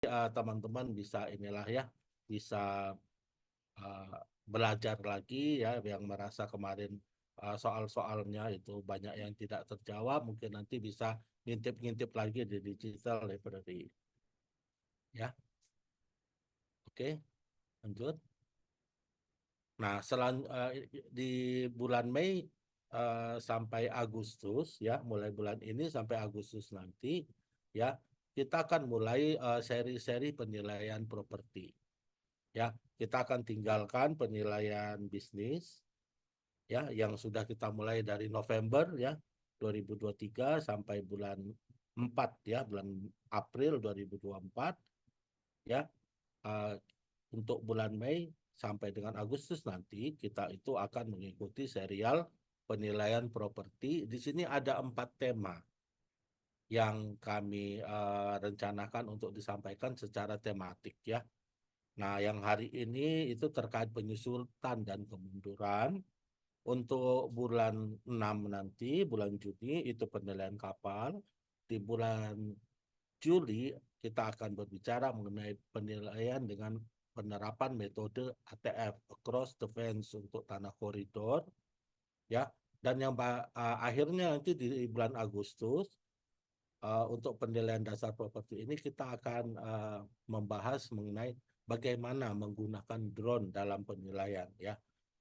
teman-teman bisa inilah ya, bisa uh, belajar lagi ya, yang merasa kemarin soal-soalnya itu banyak yang tidak terjawab, mungkin nanti bisa ngintip-ngintip lagi di digital library. Ya, oke, lanjut. Nah, di bulan Mei sampai Agustus ya, mulai bulan ini sampai Agustus nanti ya, kita akan mulai seri-seri penilaian properti. Ya, kita akan tinggalkan penilaian bisnis ya yang sudah kita mulai dari November ya 2023 sampai bulan 4 ya, bulan April 2024 ya. eh, untuk bulan Mei sampai dengan Agustus nanti kita itu akan mengikuti serial penilaian properti. Di sini ada 4 tema yang kami rencanakan untuk disampaikan secara tematik ya. Nah, yang hari ini itu terkait penyusutan dan kemunduran. Untuk bulan 6 nanti, bulan Juni itu penilaian kapal. Di bulan Juli kita akan berbicara mengenai penilaian dengan penerapan metode ATF, Across the Fence, untuk tanah koridor ya. Dan yang akhirnya nanti di bulan Agustus untuk penilaian dasar properti ini kita akan membahas mengenai bagaimana menggunakan drone dalam penilaian ya.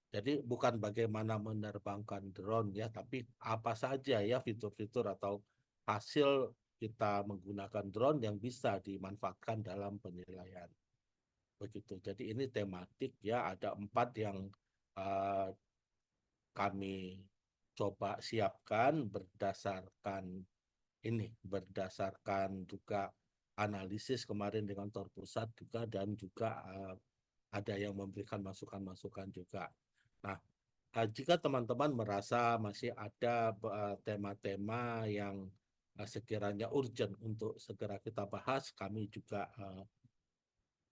Jadi bukan bagaimana menerbangkan drone ya, tapi apa saja ya fitur-fitur atau hasil kita menggunakan drone yang bisa dimanfaatkan dalam penilaian. Begitu. Jadi ini tematik ya, ada 4 yang uh, kami coba siapkan berdasarkan juga analisis kemarin dengan Tor Pusat juga, dan juga ada yang memberikan masukan-masukan juga. Nah, jika teman-teman merasa masih ada tema-tema yang sekiranya urgent untuk segera kita bahas, kami juga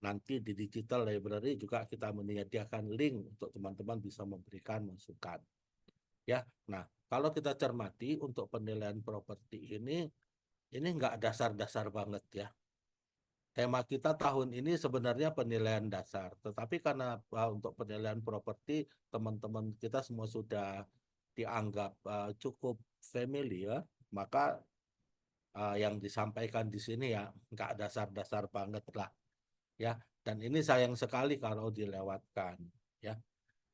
nanti di digital library juga kita menyediakan link untuk teman-teman bisa memberikan masukan. Ya, nah kalau kita cermati untuk penilaian properti ini nggak dasar-dasar banget ya. Tema kita tahun ini sebenarnya penilaian dasar, tetapi karena untuk penilaian properti teman-teman kita semua sudah dianggap cukup familiar, maka yang disampaikan di sini ya nggak dasar-dasar banget lah ya. Dan ini sayang sekali kalau dilewatkan ya.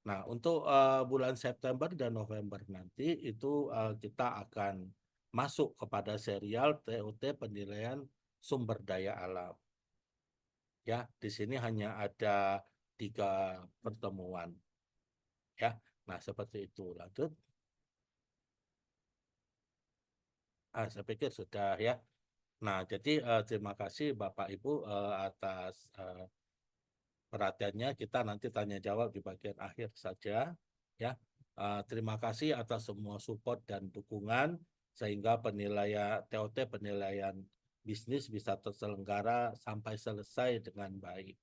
Nah, untuk bulan September dan November nanti itu kita akan masuk kepada serial TOT penilaian sumber daya alam. Ya, di sini hanya ada 3 pertemuan. Ya, nah seperti itu. Lanjut. Saya pikir sudah ya. Nah, jadi terima kasih Bapak Ibu atas perhatiannya. Kita nanti tanya jawab di bagian akhir saja. Ya, terima kasih atas semua support dan dukungan sehingga penilaian TOT penilaian bisnis bisa terselenggara sampai selesai dengan baik.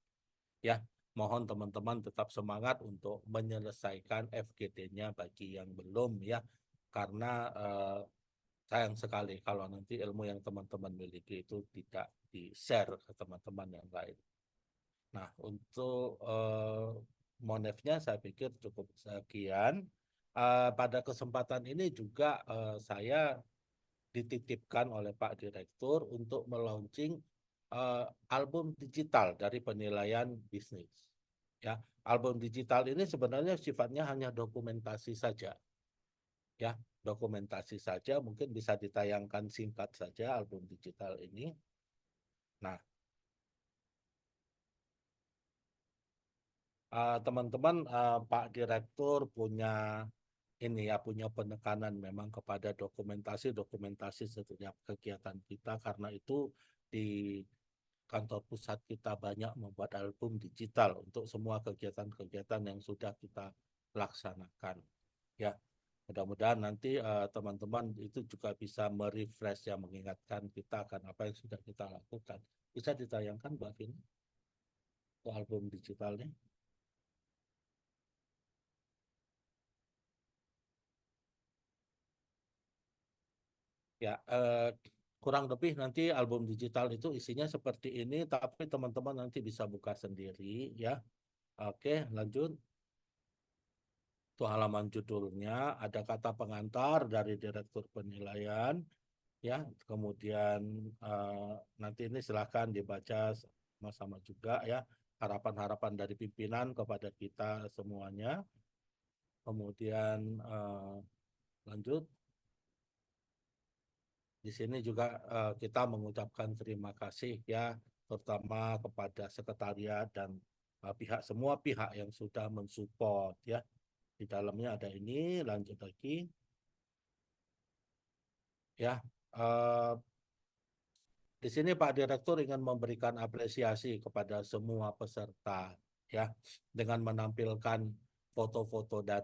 Ya, mohon teman-teman tetap semangat untuk menyelesaikan FGD-nya bagi yang belum ya, karena sayang sekali kalau nanti ilmu yang teman-teman miliki itu tidak di-share ke teman-teman yang lain. Nah, untuk Monefnya saya pikir cukup sekian. Pada kesempatan ini juga saya dititipkan oleh Pak Direktur untuk melaunching eh, album digital dari penilaian bisnis. Ya, album digital ini sebenarnya sifatnya hanya dokumentasi saja. Ya, dokumentasi saja, mungkin bisa ditayangkan singkat saja album digital ini. Nah, teman-teman, Pak Direktur punya ini ya, punya penekanan memang kepada dokumentasi setiap kegiatan kita, karena itu di kantor pusat kita banyak membuat album digital untuk semua kegiatan-kegiatan yang sudah kita laksanakan. Ya, mudah-mudahan nanti teman-teman itu juga bisa merefresh ya, mengingatkan kita akan apa yang sudah kita lakukan. Bisa ditayangkan Mbak Vin, untuk album digitalnya? Ya, kurang lebih nanti album digital itu isinya seperti ini, tapi teman-teman nanti bisa buka sendiri ya. Oke, lanjut. Itu halaman judulnya, ada kata pengantar dari Direktur Penilaian, ya. Kemudian nanti ini silahkan dibaca sama-sama juga ya. Harapan-harapan dari pimpinan kepada kita semuanya. Kemudian lanjut. Di sini juga kita mengucapkan terima kasih ya, terutama kepada sekretariat dan semua pihak yang sudah mensupport ya. Di dalamnya ada ini, lanjut lagi ya. eh, di sini Pak Direktur ingin memberikan apresiasi kepada semua peserta ya, dengan menampilkan foto-foto dan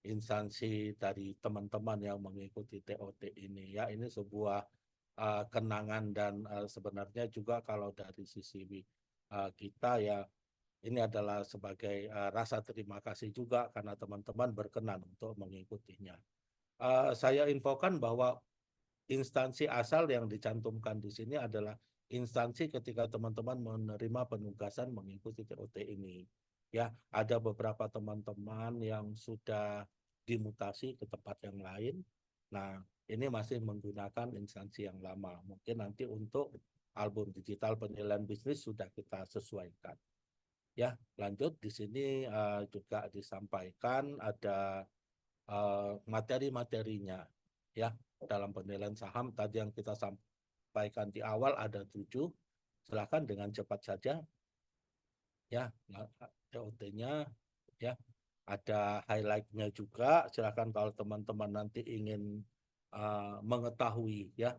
instansi dari teman-teman yang mengikuti TOT ini ya. Ini sebuah kenangan dan sebenarnya juga kalau dari sisi kita ya, ini adalah sebagai rasa terima kasih juga karena teman-teman berkenan untuk mengikutinya. Saya infokan bahwa instansi asal yang dicantumkan di sini adalah instansi ketika teman-teman menerima penugasan mengikuti TOT ini. Ya, ada beberapa teman-teman yang sudah dimutasi ke tempat yang lain. Nah, ini masih menggunakan instansi yang lama. Mungkin nanti untuk album digital penilaian bisnis sudah kita sesuaikan. Ya, lanjut di sini juga disampaikan ada materi-materinya ya, dalam penilaian saham tadi yang kita sampaikan di awal ada 7. Silakan dengan cepat saja ya. TOT-nya ya, ada highlight-nya juga. Silakan kalau teman-teman nanti ingin mengetahui ya,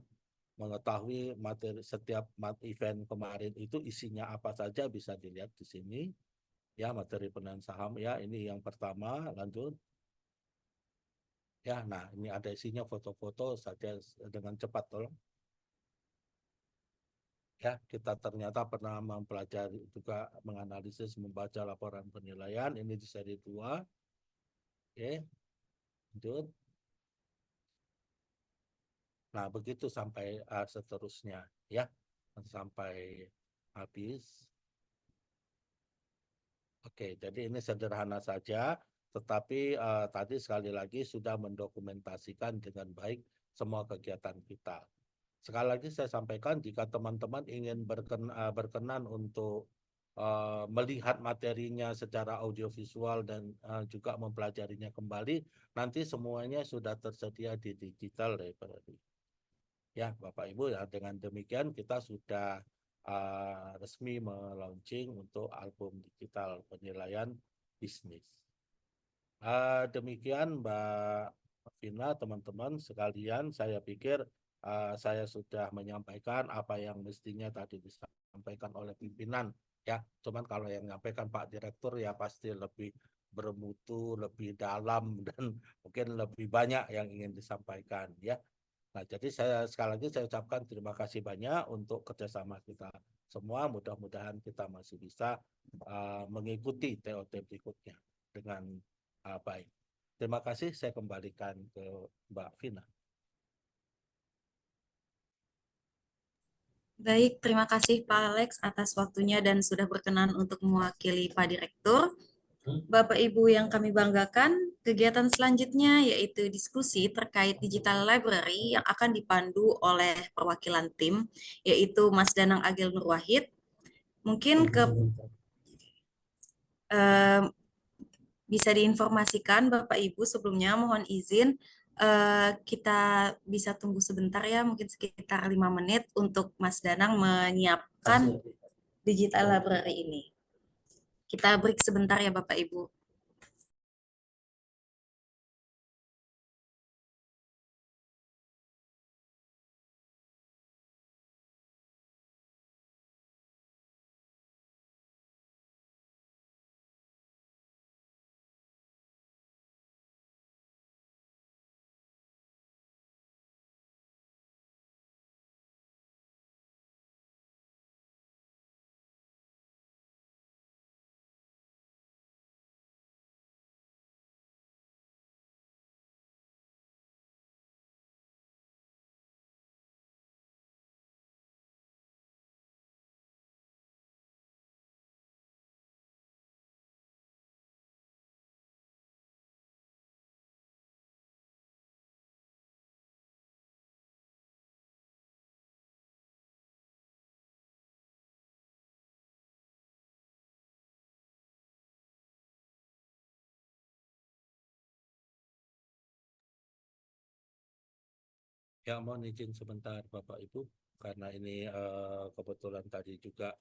mengetahui materi setiap event kemarin itu isinya apa saja, bisa dilihat di sini ya. Materi penilaian saham ya, ini yang pertama. Lanjut ya. Nah, ini ada isinya, foto-foto saja dengan cepat tolong. Ya, kita ternyata pernah mempelajari juga menganalisis, membaca laporan penilaian ini di seri 2. Oke, lanjut. Nah, begitu sampai seterusnya ya, sampai habis. Oke, jadi ini sederhana saja, tetapi tadi sekali lagi sudah mendokumentasikan dengan baik semua kegiatan kita. Sekali lagi saya sampaikan, jika teman-teman ingin berkenan untuk melihat materinya secara audiovisual dan juga mempelajarinya kembali, nanti semuanya sudah tersedia di digital library. Ya, Bapak Ibu, ya dengan demikian kita sudah resmi melaunching untuk album digital penilaian bisnis. Demikian Mbak Vina, teman-teman sekalian, saya pikir saya sudah menyampaikan apa yang mestinya tadi disampaikan oleh pimpinan ya. Cuman kalau yang menyampaikan Pak Direktur ya pasti lebih bermutu, lebih dalam dan mungkin lebih banyak yang ingin disampaikan ya. Nah, jadi saya sekali lagi saya ucapkan terima kasih banyak untuk kerjasama kita semua. Mudah-mudahan kita masih bisa mengikuti TOT berikutnya dengan baik. Terima kasih, saya kembalikan ke Mbak Vina. Baik, terima kasih Pak Alex atas waktunya dan sudah berkenan untuk mewakili Pak Direktur. Bapak Ibu yang kami banggakan, kegiatan selanjutnya yaitu diskusi terkait digital library yang akan dipandu oleh perwakilan tim, yaitu Mas Danang Agil Nur Wahid. Mungkin eh, bisa diinformasikan Bapak Ibu sebelumnya mohon izin kita bisa tunggu sebentar ya, mungkin sekitar 5 menit untuk Mas Danang menyiapkan digital library ini. Kita break sebentar ya Bapak Ibu. Ya, mohon izin sebentar Bapak Ibu, karena ini kebetulan tadi juga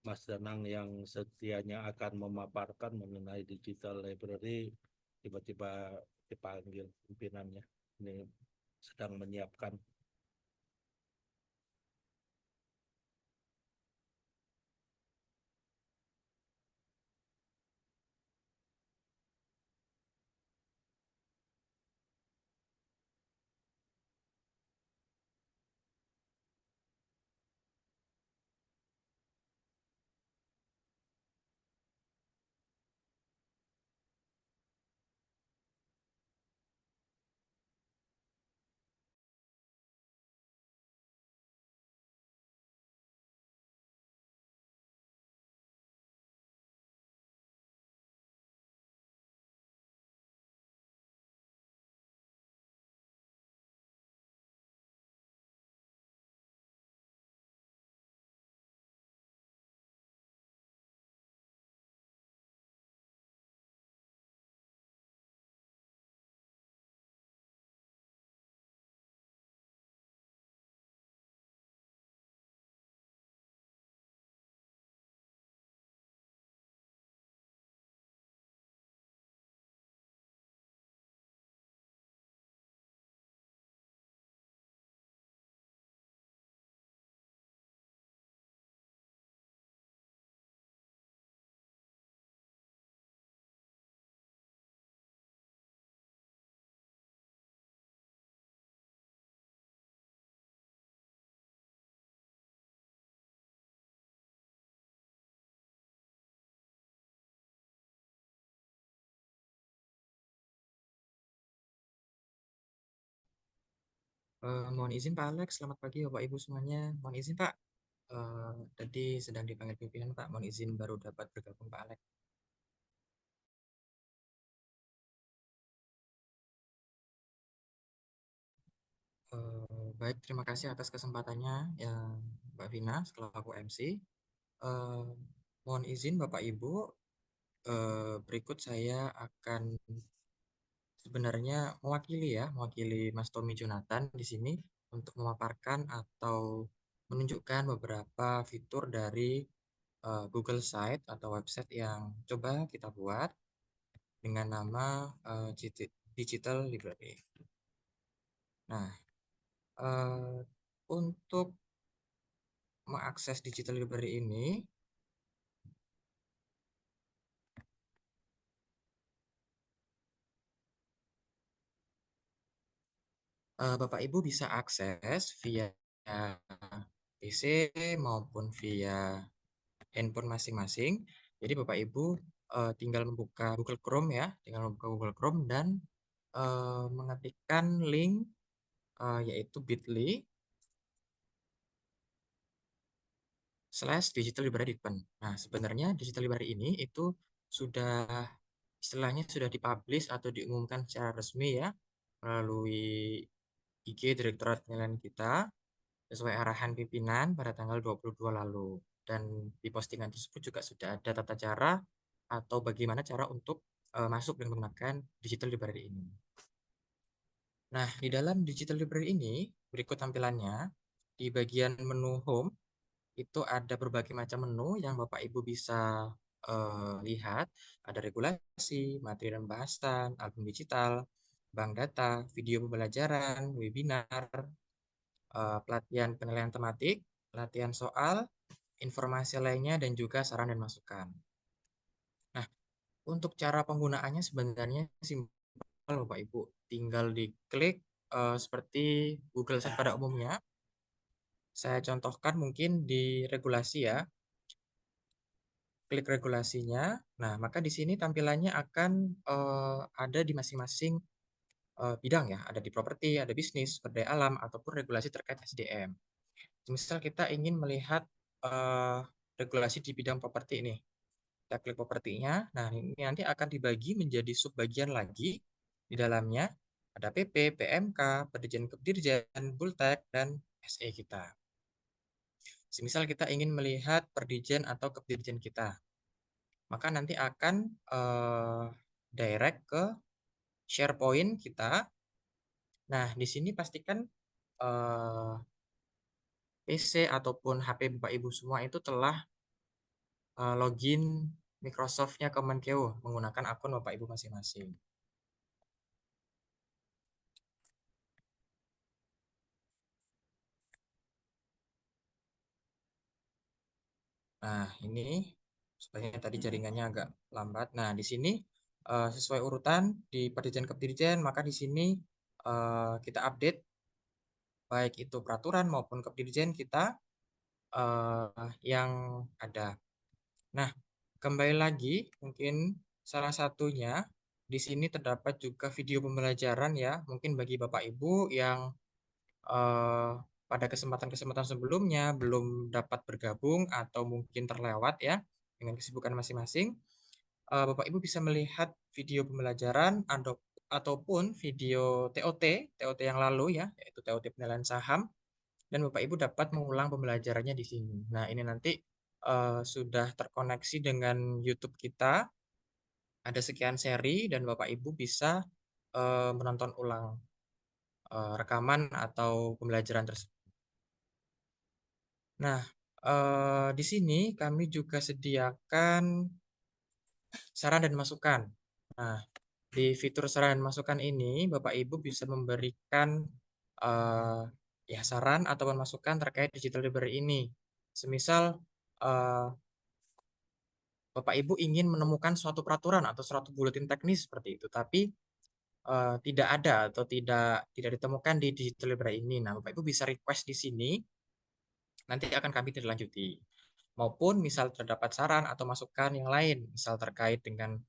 Mas Danang yang setianya akan memaparkan mengenai digital library, tiba-tiba dipanggil pimpinannya. Ini sedang menyiapkan. Mohon izin Pak Alex, selamat pagi Bapak Ibu semuanya. Mohon izin Pak, tadi sedang dipanggil pimpinan Pak. Mohon izin baru dapat bergabung Pak Alex. Baik, terima kasih atas kesempatannya ya Mbak Vina selaku MC. Eh, Mohon izin Bapak Ibu, berikut saya akan sebenarnya mewakili Mas Tommy Jonathan di sini untuk memaparkan atau menunjukkan beberapa fitur dari Google Site atau website yang coba kita buat dengan nama Digital Library. Nah, untuk mengakses Digital Library ini, Bapak Ibu bisa akses via PC maupun via handphone masing-masing. Jadi Bapak Ibu tinggal membuka Google Chrome ya, tinggal membuka Google Chrome dan mengetikkan link yaitu bit.ly/digital library open. Nah, sebenarnya digital library ini itu sudah istilahnya sudah dipublish atau diumumkan secara resmi ya melalui IG Direktorat Penilaian kita sesuai arahan pimpinan pada tanggal 22 lalu. Dan di postingan tersebut juga sudah ada tata cara atau bagaimana cara untuk masuk dan menggunakan digital library ini. Nah, di dalam digital library ini berikut tampilannya. Di bagian menu home itu ada berbagai macam menu yang Bapak Ibu bisa lihat. Ada regulasi, materi dan bahasan, album digital, bank data, video pembelajaran, webinar, pelatihan penilaian tematik, pelatihan soal, informasi lainnya, dan juga saran dan masukan. Nah, untuk cara penggunaannya sebenarnya simpel Bapak Ibu. Tinggal diklik seperti Google Site pada umumnya. Saya contohkan mungkin di regulasi ya. Klik regulasinya. Nah, maka di sini tampilannya akan ada di masing-masing bidang ya. Ada di properti, ada bisnis, sumber daya alam, ataupun regulasi terkait SDM. Misal kita ingin melihat regulasi di bidang properti ini. Kita klik propertinya. Nah, ini nanti akan dibagi menjadi subbagian lagi. Di dalamnya ada PP, PMK, Perdirjen Kedirjen, Bultek, dan SE kita. Semisal kita ingin melihat Perdirjen atau Kedirjen kita, maka nanti akan direct ke SharePoint kita. Nah, di sini pastikan PC ataupun HP Bapak Ibu semua itu telah login Microsoft-nya Kemenkeu menggunakan akun Bapak Ibu masing-masing. Nah, ini sebenarnya tadi jaringannya agak lambat. Nah, di sini sesuai urutan di Perdirjen Kepdirjen, maka di sini kita update baik itu peraturan maupun Kepdirjen kita yang ada. Nah, kembali lagi mungkin salah satunya di sini terdapat juga video pembelajaran ya, mungkin bagi Bapak Ibu yang pada kesempatan-kesempatan sebelumnya belum dapat bergabung atau mungkin terlewat ya dengan kesibukan masing-masing, Bapak Ibu bisa melihat video pembelajaran ataupun video TOT yang lalu ya, yaitu TOT penilaian saham, dan Bapak Ibu dapat mengulang pembelajarannya di sini. Nah, ini nanti sudah terkoneksi dengan YouTube kita, ada sekian seri dan Bapak Ibu bisa menonton ulang rekaman atau pembelajaran tersebut. Nah, di sini kami juga sediakan saran dan masukan. Nah, di fitur saran dan masukan ini, Bapak Ibu bisa memberikan ya saran ataupun masukan terkait digital library ini. Semisal Bapak Ibu ingin menemukan suatu peraturan atau suatu buletin teknis seperti itu, tapi tidak ada atau tidak ditemukan di digital library ini. Nah, Bapak Ibu bisa request di sini, nanti akan kami tindak lanjuti. Maupun misal terdapat saran atau masukan yang lain, misal terkait dengan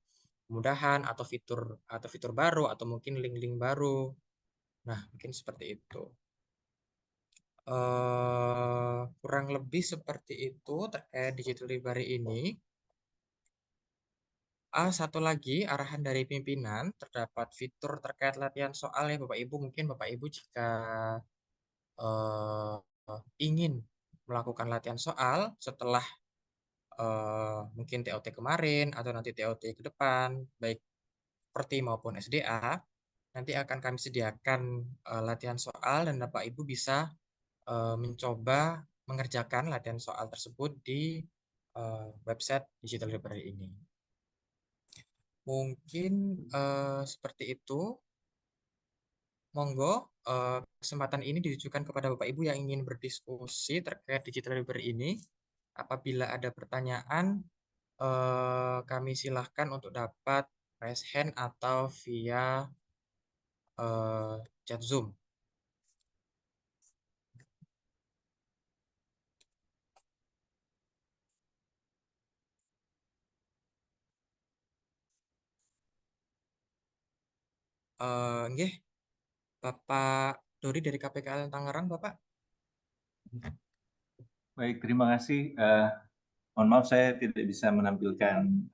kemudahan atau fitur baru atau mungkin link-link baru. Nah, mungkin seperti itu. Kurang lebih seperti itu terkait digital library ini. Satu lagi arahan dari pimpinan terdapat fitur terkait latihan soal ya Bapak Ibu. Mungkin Bapak Ibu jika eh, ingin melakukan latihan soal setelah mungkin TOT kemarin atau nanti TOT ke depan, baik Perti maupun SDA, nanti akan kami sediakan latihan soal dan Bapak Ibu bisa mencoba mengerjakan latihan soal tersebut di website Digital Library ini. Mungkin seperti itu. Monggo, kesempatan ini ditujukan kepada Bapak Ibu yang ingin berdiskusi terkait digital library ini. Apabila ada pertanyaan, kami silahkan untuk dapat raise hand atau via chat Zoom. Nggih, Bapak Dori dari KPKL Tangerang, Bapak. Baik, terima kasih. Mohon maaf saya tidak bisa menampilkan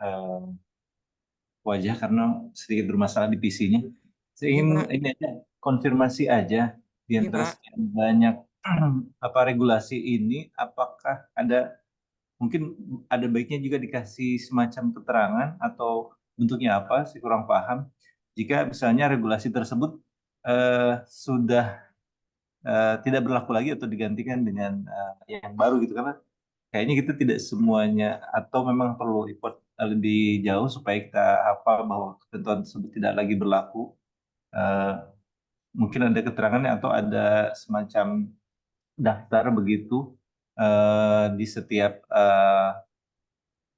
wajah karena sedikit bermasalah di PC-nya. Saya ingin Pak. ini aja konfirmasi aja di Iya, antara Pak. sekian banyak apa regulasi ini, apakah ada mungkin ada baiknya juga dikasih semacam keterangan atau bentuknya apa? Saya kurang paham. Jika misalnya regulasi tersebut sudah tidak berlaku lagi atau digantikan dengan yang baru gitu, karena kayaknya kita tidak semuanya atau memang perlu report lebih jauh supaya kita hafal bahwa ketentuan tersebut tidak lagi berlaku. Eh, Mungkin ada keterangannya atau ada semacam daftar begitu di setiap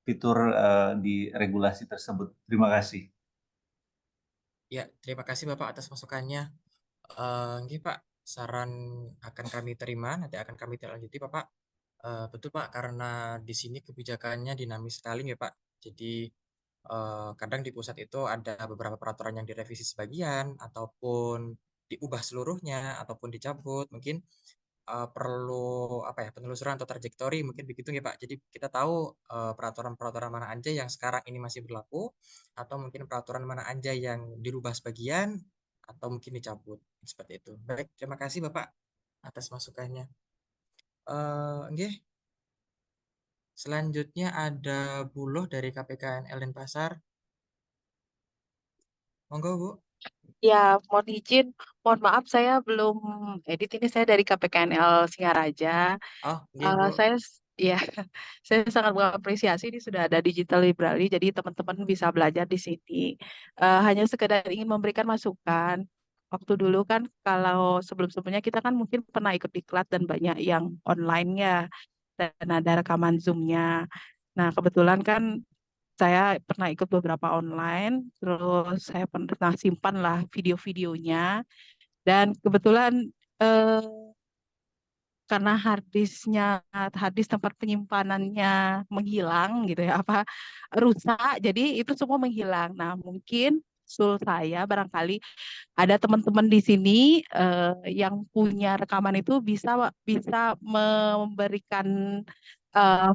fitur di regulasi tersebut. Terima kasih. Ya, terima kasih Bapak atas masukannya. Nggih, Pak, saran akan kami terima, nanti akan kami tindak lanjuti, Bapak. Betul Pak, karena di sini kebijakannya dinamis sekali ya Pak. Jadi kadang di pusat itu ada beberapa peraturan yang direvisi sebagian, ataupun diubah seluruhnya, ataupun dicabut. Mungkin perlu apa ya, penelusuran atau trajektori, mungkin begitu ya Pak. Jadi kita tahu peraturan-peraturan mana aja yang sekarang ini masih berlaku, atau mungkin peraturan mana aja yang dirubah sebagian, atau mungkin dicabut. Seperti itu. Baik, terima kasih Bapak atas masukannya. Nggih. Selanjutnya ada Buloh dari KPKN Denpasar. Monggo, Bu. Ya, mohon maaf saya belum edit ini, saya dari KPKNL Singaraja. Oh, nggih, Bu. Ya, saya sangat mengapresiasi ini sudah ada digital library, jadi teman-teman bisa belajar di sini. Hanya sekedar ingin memberikan masukan. Waktu dulu kan kalau sebelum-sebelumnya kita kan mungkin pernah ikut diklat dan banyak yang online-nya dan ada rekaman Zoom-nya. Nah, kebetulan kan saya pernah ikut beberapa online, terus saya pernah simpan lah video-videonya, dan kebetulan eh, karena hard disk tempat penyimpanannya menghilang gitu ya, apa rusak, jadi itu semua menghilang. Nah, mungkin usul saya barangkali ada teman-teman di sini yang punya rekaman itu bisa bisa memberikan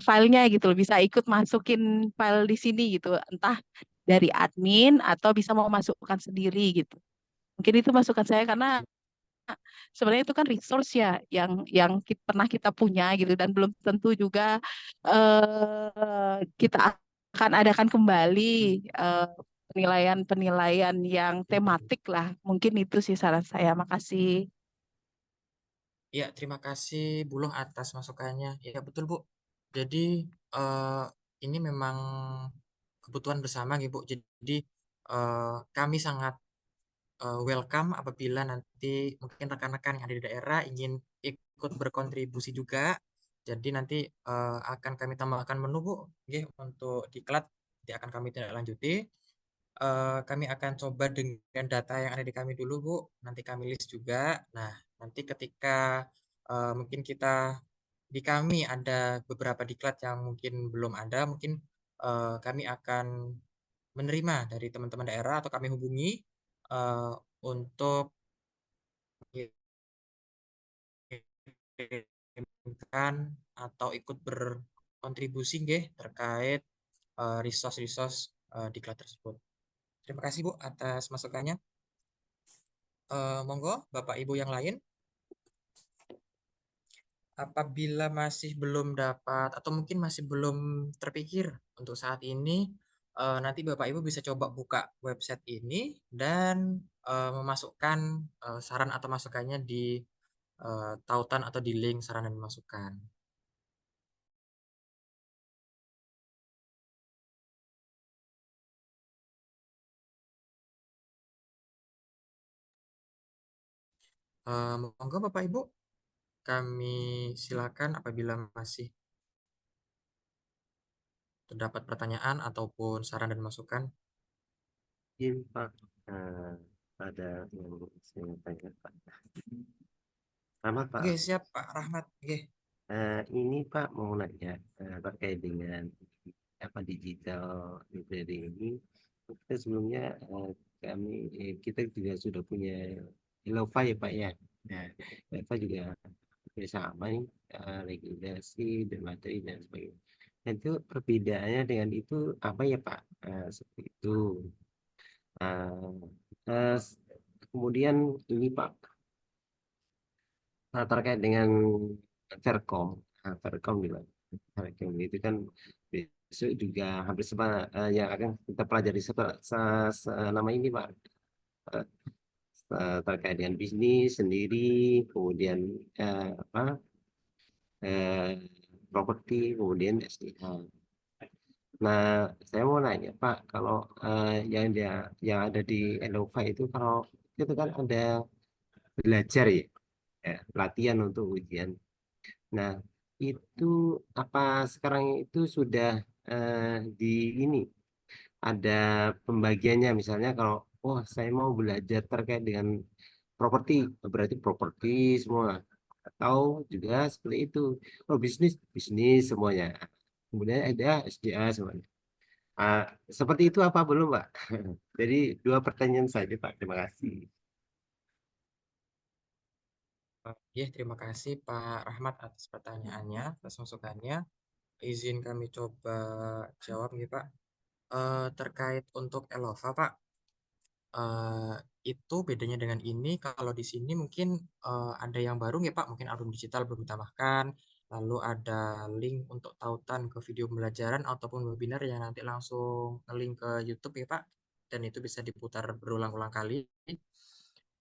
filenya gitu loh, bisa ikut masukin file di sini gitu, entah dari admin atau bisa mau masukkan sendiri gitu. Mungkin itu masukan saya karena sebenarnya itu kan resource ya yang pernah kita punya gitu, dan belum tentu juga kita akan adakan kembali eh, penilaian-penilaian yang tematik lah. Mungkin itu sih saran saya. Makasih. Ya, terima kasih Bu Loh atas masukannya. Ya, betul, Bu. Jadi, eh, ini memang kebutuhan bersama, gitu, Bu. Jadi, kami sangat welcome apabila nanti mungkin rekan-rekan yang ada di daerah ingin ikut berkontribusi juga. Jadi nanti akan kami tambahkan menu, Bu, nggih, untuk diklat nanti akan kami tindak lanjuti. Kami akan coba dengan data yang ada di kami dulu, Bu. Nanti kami list juga. Nah, nanti ketika mungkin kita di kami ada beberapa diklat yang mungkin belum ada, mungkin kami akan menerima dari teman-teman daerah atau kami hubungi eh, untuk mengirimkan atau ikut berkontribusi nggih terkait resource-resource diklat tersebut. Terima kasih Bu atas masukannya. Monggo Bapak Ibu yang lain, apabila masih belum dapat atau mungkin masih belum terpikir untuk saat ini, nanti Bapak Ibu bisa coba buka website ini dan memasukkan saran atau masukannya di tautan atau di link saran dan masukan. Monggo Bapak Ibu, kami silakan apabila masih terdapat pertanyaan ataupun saran dan masukan. Izin Pak, ada yang saya tanya Pak. Selamat Pak. Oke, siap Pak Rahmat. Oke. Ini Pak mau nanya terkait dengan apa digital library ini. Kita sebelumnya kita juga sudah punya Elova ya Pak ya. Nah, Elova juga sama nih regulasi dan materi dan sebagainya. Dan itu perbedaannya dengan itu apa ya Pak? Seperti itu. Uh, Kemudian ini Pak, terkait dengan Telkom, Telkom bilang, Telkom itu kan besok juga hampir sama yang akan kita pelajari nama ini Pak, Eh, terkait dengan bisnis sendiri, kemudian apa eh, properti, kemudian SDH. Nah, saya mau nanya Pak, kalau yang ada di Elova itu kalau itu kan ada belajar ya, latihan untuk ujian. Nah, itu apa sekarang itu sudah eh, di ini ada pembagiannya, misalnya kalau saya mau belajar terkait dengan properti, berarti properti semua, atau juga seperti itu. Oh, bisnis bisnis semuanya. Kemudian ada SDA semuanya. Ah, seperti itu apa belum, Pak? Jadi dua pertanyaan saja, Pak. Terima kasih. Ya, terima kasih Pak Rahmat atas pertanyaannya, atas masukannya. Izin kami coba jawab nih Pak. Terkait untuk Elova Pak, eh, itu bedanya dengan ini kalau di sini mungkin ada yang baru ya Pak, mungkin album digital belum ditambahkan, lalu ada link untuk tautan ke video pembelajaran ataupun webinar yang nanti langsung link ke YouTube ya Pak. dan itu bisa diputar berulang-ulang kali.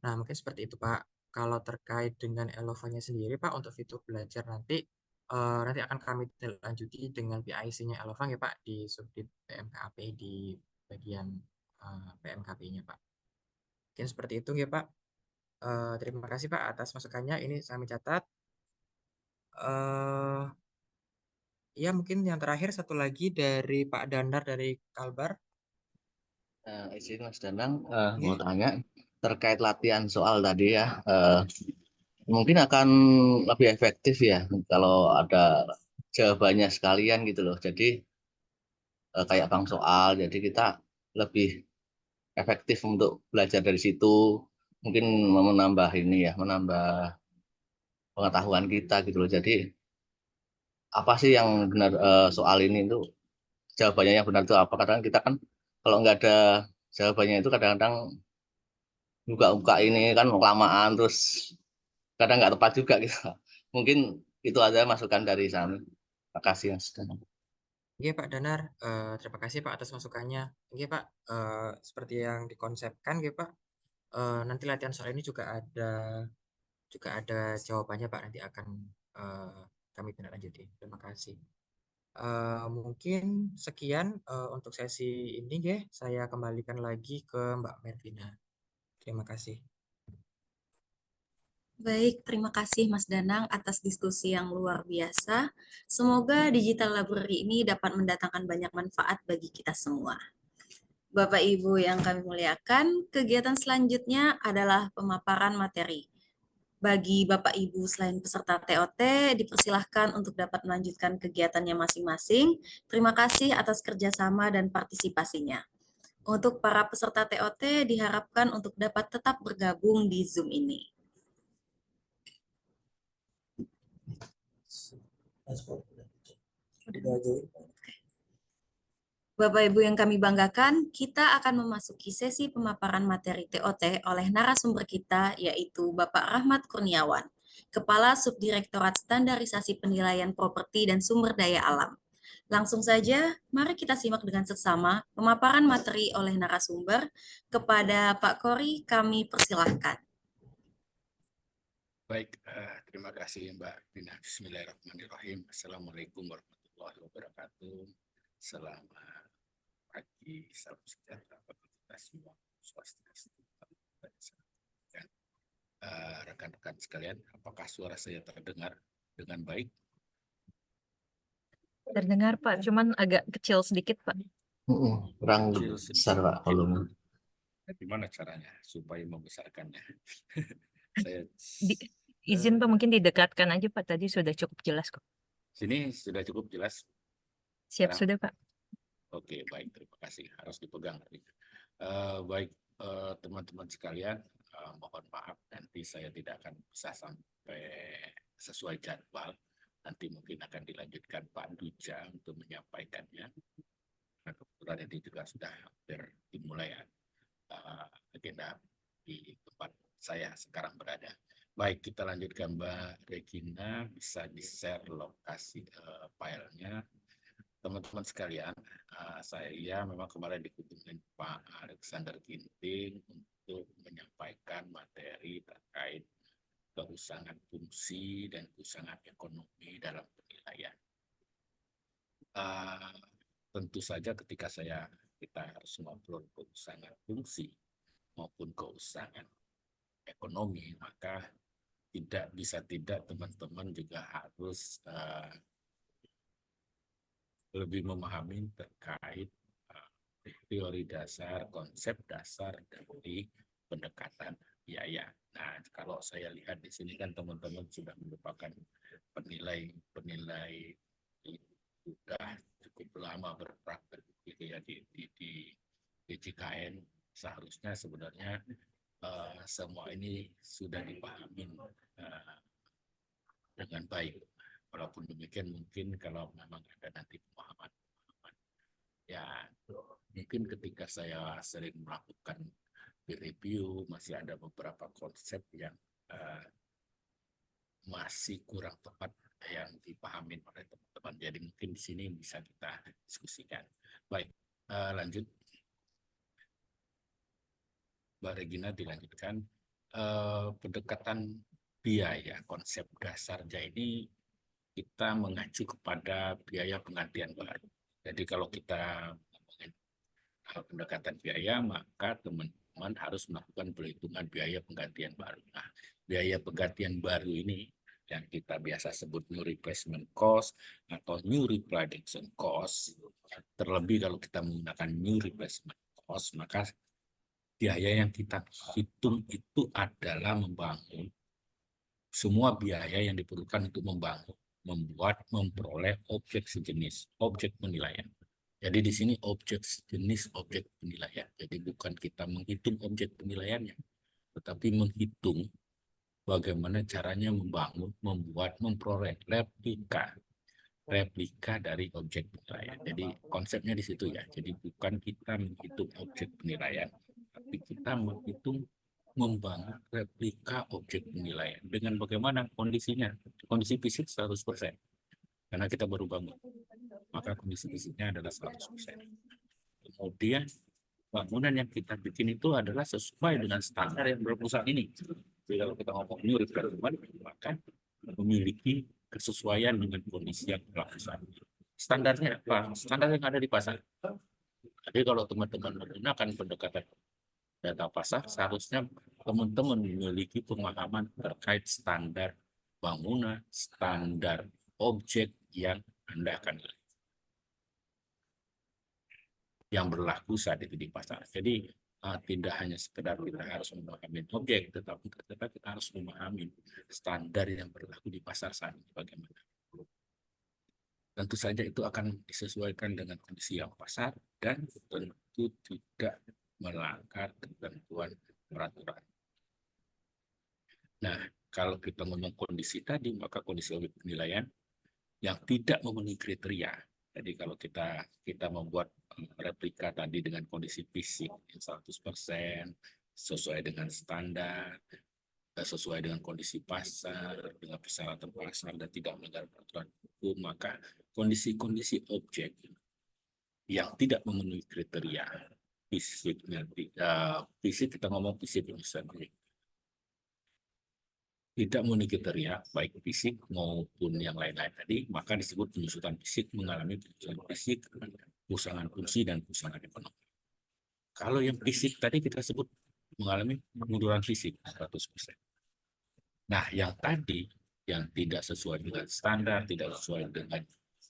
Nah, mungkin seperti itu, Pak. Kalau terkait dengan Elova-nya sendiri, Pak, untuk fitur belajar nanti akan kami lanjuti dengan PIC-nya Elova ya, Pak, di subdit PMKAP di bagian PMKP-nya, Pak. Mungkin seperti itu ya, Pak. Terima kasih, Pak, atas masukannya. Ini kami catat. Eh, ya, mungkin yang terakhir satu lagi dari Pak Danar dari Kalbar. Izin Mas Danang, mau Oke. tanya terkait latihan soal tadi ya, mungkin akan lebih efektif ya kalau ada jawabannya sekalian gitu loh. Jadi kayak bank soal, jadi kita lebih efektif untuk belajar dari situ. Mungkin menambah ini ya, menambah pengetahuan kita gitu loh. Jadi apa sih yang benar soal ini itu jawabannya yang benar itu apa? Kadang kita kan kalau nggak ada jawabannya itu kadang-kadang buka-buka ini kan kelamaan terus kadang nggak tepat juga gitu. Mungkin itu aja masukan dari saya. Terima kasih Mas. Oke, Pak Danar, terima kasih Pak atas masukannya. Oke, Pak, seperti yang dikonsepkan, ya Pak, nanti latihan soal ini juga ada jawabannya Pak, nanti akan kami tindak lanjuti. Terima kasih. Mungkin sekian untuk sesi ini ya. Saya kembalikan lagi ke Mbak Mervina. Terima kasih. Baik, terima kasih Mas Danang atas diskusi yang luar biasa. Semoga Digital Library ini dapat mendatangkan banyak manfaat bagi kita semua. Bapak Ibu yang kami muliakan, kegiatan selanjutnya adalah pemaparan materi. Bagi Bapak Ibu selain peserta TOT, dipersilahkan untuk dapat melanjutkan kegiatannya masing-masing. Terima kasih atas kerjasama dan partisipasinya. Untuk para peserta TOT, diharapkan untuk dapat tetap bergabung di Zoom ini. Bapak Ibu yang kami banggakan, kita akan memasuki sesi pemaparan materi TOT oleh narasumber kita, yaitu Bapak Rahmat Kurniawan, Kepala Subdirektorat Standarisasi Penilaian Properti dan Sumber Daya Alam. Langsung saja, mari kita simak dengan seksama pemaparan materi oleh narasumber. Kepada Pak Kori, kami persilahkan. Baik, terima kasih Mbak Dina. Bismillahirrahmanirrahim. Assalamualaikum warahmatullahi wabarakatuh. Selamat pagi, salam sejahtera bagi kita semua. Swastiastu. Rekan-rekan sekalian, apakah suara saya terdengar dengan baik? Terdengar Pak, cuman agak kecil sedikit Pak. Kurang Kecil besar sedikit. Pak volume. Gimana caranya supaya membesarkannya? Saya Izin Pak, mungkin didekatkan aja Pak, tadi sudah cukup jelas kok. sini sudah cukup jelas. Siap Sekarang? sudah Pak. Oke, baik, terima kasih. Harus dipegang. Baik, teman-teman sekalian, mohon maaf nanti saya tidak akan bisa sampai sesuai jadwal. Nanti mungkin akan dilanjutkan Pak Duja untuk menyampaikannya. Nah, kebetulan ini juga sudah hampir dimulai agenda di tempat saya sekarang berada. Baik, kita lanjutkan Mbak Regina, bisa di-share lokasi filenya. Teman-teman sekalian, saya memang kemarin dihubungin Pak Alexander Ginting untuk menyampaikan materi terkait keusangan fungsi dan keusangan ekonomi dalam penilaian. Tentu saja ketika kita harus ngobrol keusangan fungsi maupun keusangan ekonomi, maka tidak bisa tidak teman-teman juga harus lebih memahami terkait teori dasar, konsep dasar dari pendekatan biaya. Nah, kalau saya lihat di sini kan teman-teman sudah merupakan penilai sudah cukup lama berpraktek gitu ya di JKN. Seharusnya sebenarnya semua ini sudah dipahami dengan baik. Walaupun demikian mungkin kalau memang ada nanti pemahaman ya mungkin ketika saya sering melakukan peer review masih ada beberapa konsep yang masih kurang tepat yang dipahami oleh teman-teman. Jadi mungkin di sini bisa kita diskusikan. Baik, lanjut. Mbak Regina dilanjutkan. Pendekatan biaya, konsep dasarnya ini kita mengacu kepada biaya penggantian baru. Jadi kalau kita ngomongin pendekatan biaya, maka teman-teman harus melakukan perhitungan biaya penggantian baru. Nah, biaya penggantian baru ini yang kita biasa sebut new replacement cost atau new reproduction cost. Terlebih kalau kita menggunakan new replacement cost, maka biaya yang kita hitung itu adalah membangun semua biaya yang diperlukan untuk membangun, membuat, memperoleh objek sejenis, objek penilaian. Jadi di sini objek sejenis objek penilaian. Jadi bukan kita menghitung objek penilaiannya, tetapi menghitung bagaimana caranya membangun, membuat, memperoleh replika dari objek penilaian. Jadi konsepnya di situ ya. Jadi bukan kita menghitung objek penilaian, tapi kita menghitung membangun replika objek penilaian dengan bagaimana kondisinya. Kondisi fisik 100%. Karena kita baru bangun. Maka kondisi fisiknya adalah 100%. Kemudian bangunan yang kita bikin itu adalah sesuai dengan standar yang berpusat ini. Jadi kalau kita ngomong new requirement, maka memiliki kesesuaian dengan kondisi yang berlaku saat ini. Standarnya apa? Standar yang ada di pasar. Jadi kalau teman-teman menggunakan pendekatan data pasar, seharusnya teman-teman memiliki pemahaman terkait standar bangunan, standar objek yang Anda akan lihat, yang berlaku saat itu di pasar. Jadi tidak hanya sekedar kita harus memahami objek, tetapi kita harus memahami standar yang berlaku di pasar saat ini bagaimana. Tentu saja itu akan disesuaikan dengan kondisi yang pasar dan tentu tidak melanggar ketentuan peraturan. Nah, kalau kita ngomong kondisi tadi, maka kondisi objek penilaian yang tidak memenuhi kriteria. Jadi kalau kita membuat replika tadi dengan kondisi fisik yang 100%, sesuai dengan standar, sesuai dengan kondisi pasar, dengan persyaratan pasar dan tidak melanggar peraturan hukum, maka kondisi-kondisi objek yang tidak memenuhi kriteria fisiknya, fisik kita ngomong fisik misalnya, tidak memenuhi kriteria baik fisik maupun yang lain-lain tadi, maka disebut penyusutan fisik, mengalami penyusutan fisik, kerusakan fungsi dan kerusakan ekonomi. Kalau yang fisik tadi kita sebut mengalami pengunduran fisik 100%. Nah, yang tadi yang tidak sesuai dengan standar, tidak sesuai dengan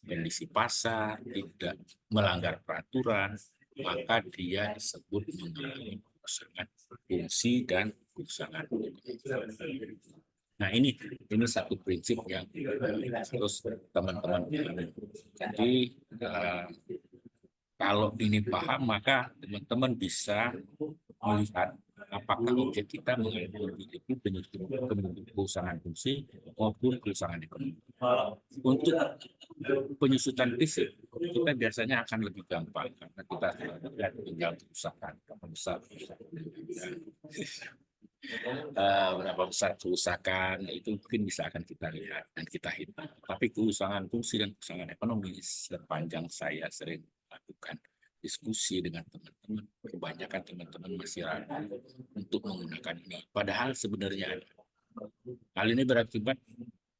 kondisi pasar, tidak melanggar peraturan, maka dia disebut mengalami kerusakan fungsi dan kerusakan ekonomi. Nah, ini satu prinsip yang harus teman-teman pahami. Jadi kalau ini paham, maka teman-teman bisa melihat apakah objek kita memiliki kerusakan fungsi maupun kerusakan ekonomi. Untuk penyusutan fisik, kita biasanya akan lebih gampang karena kita lihat tinggal kerusakan, berapa besar kerusakan itu mungkin bisa akan kita lihat dan kita hitung. Tapi kerusakan fungsi dan kerusakan ekonomi, sepanjang saya sering lakukan diskusi dengan teman-teman, kebanyakan teman-teman masih ragu untuk menggunakan ini. Padahal sebenarnya hal ini berakibat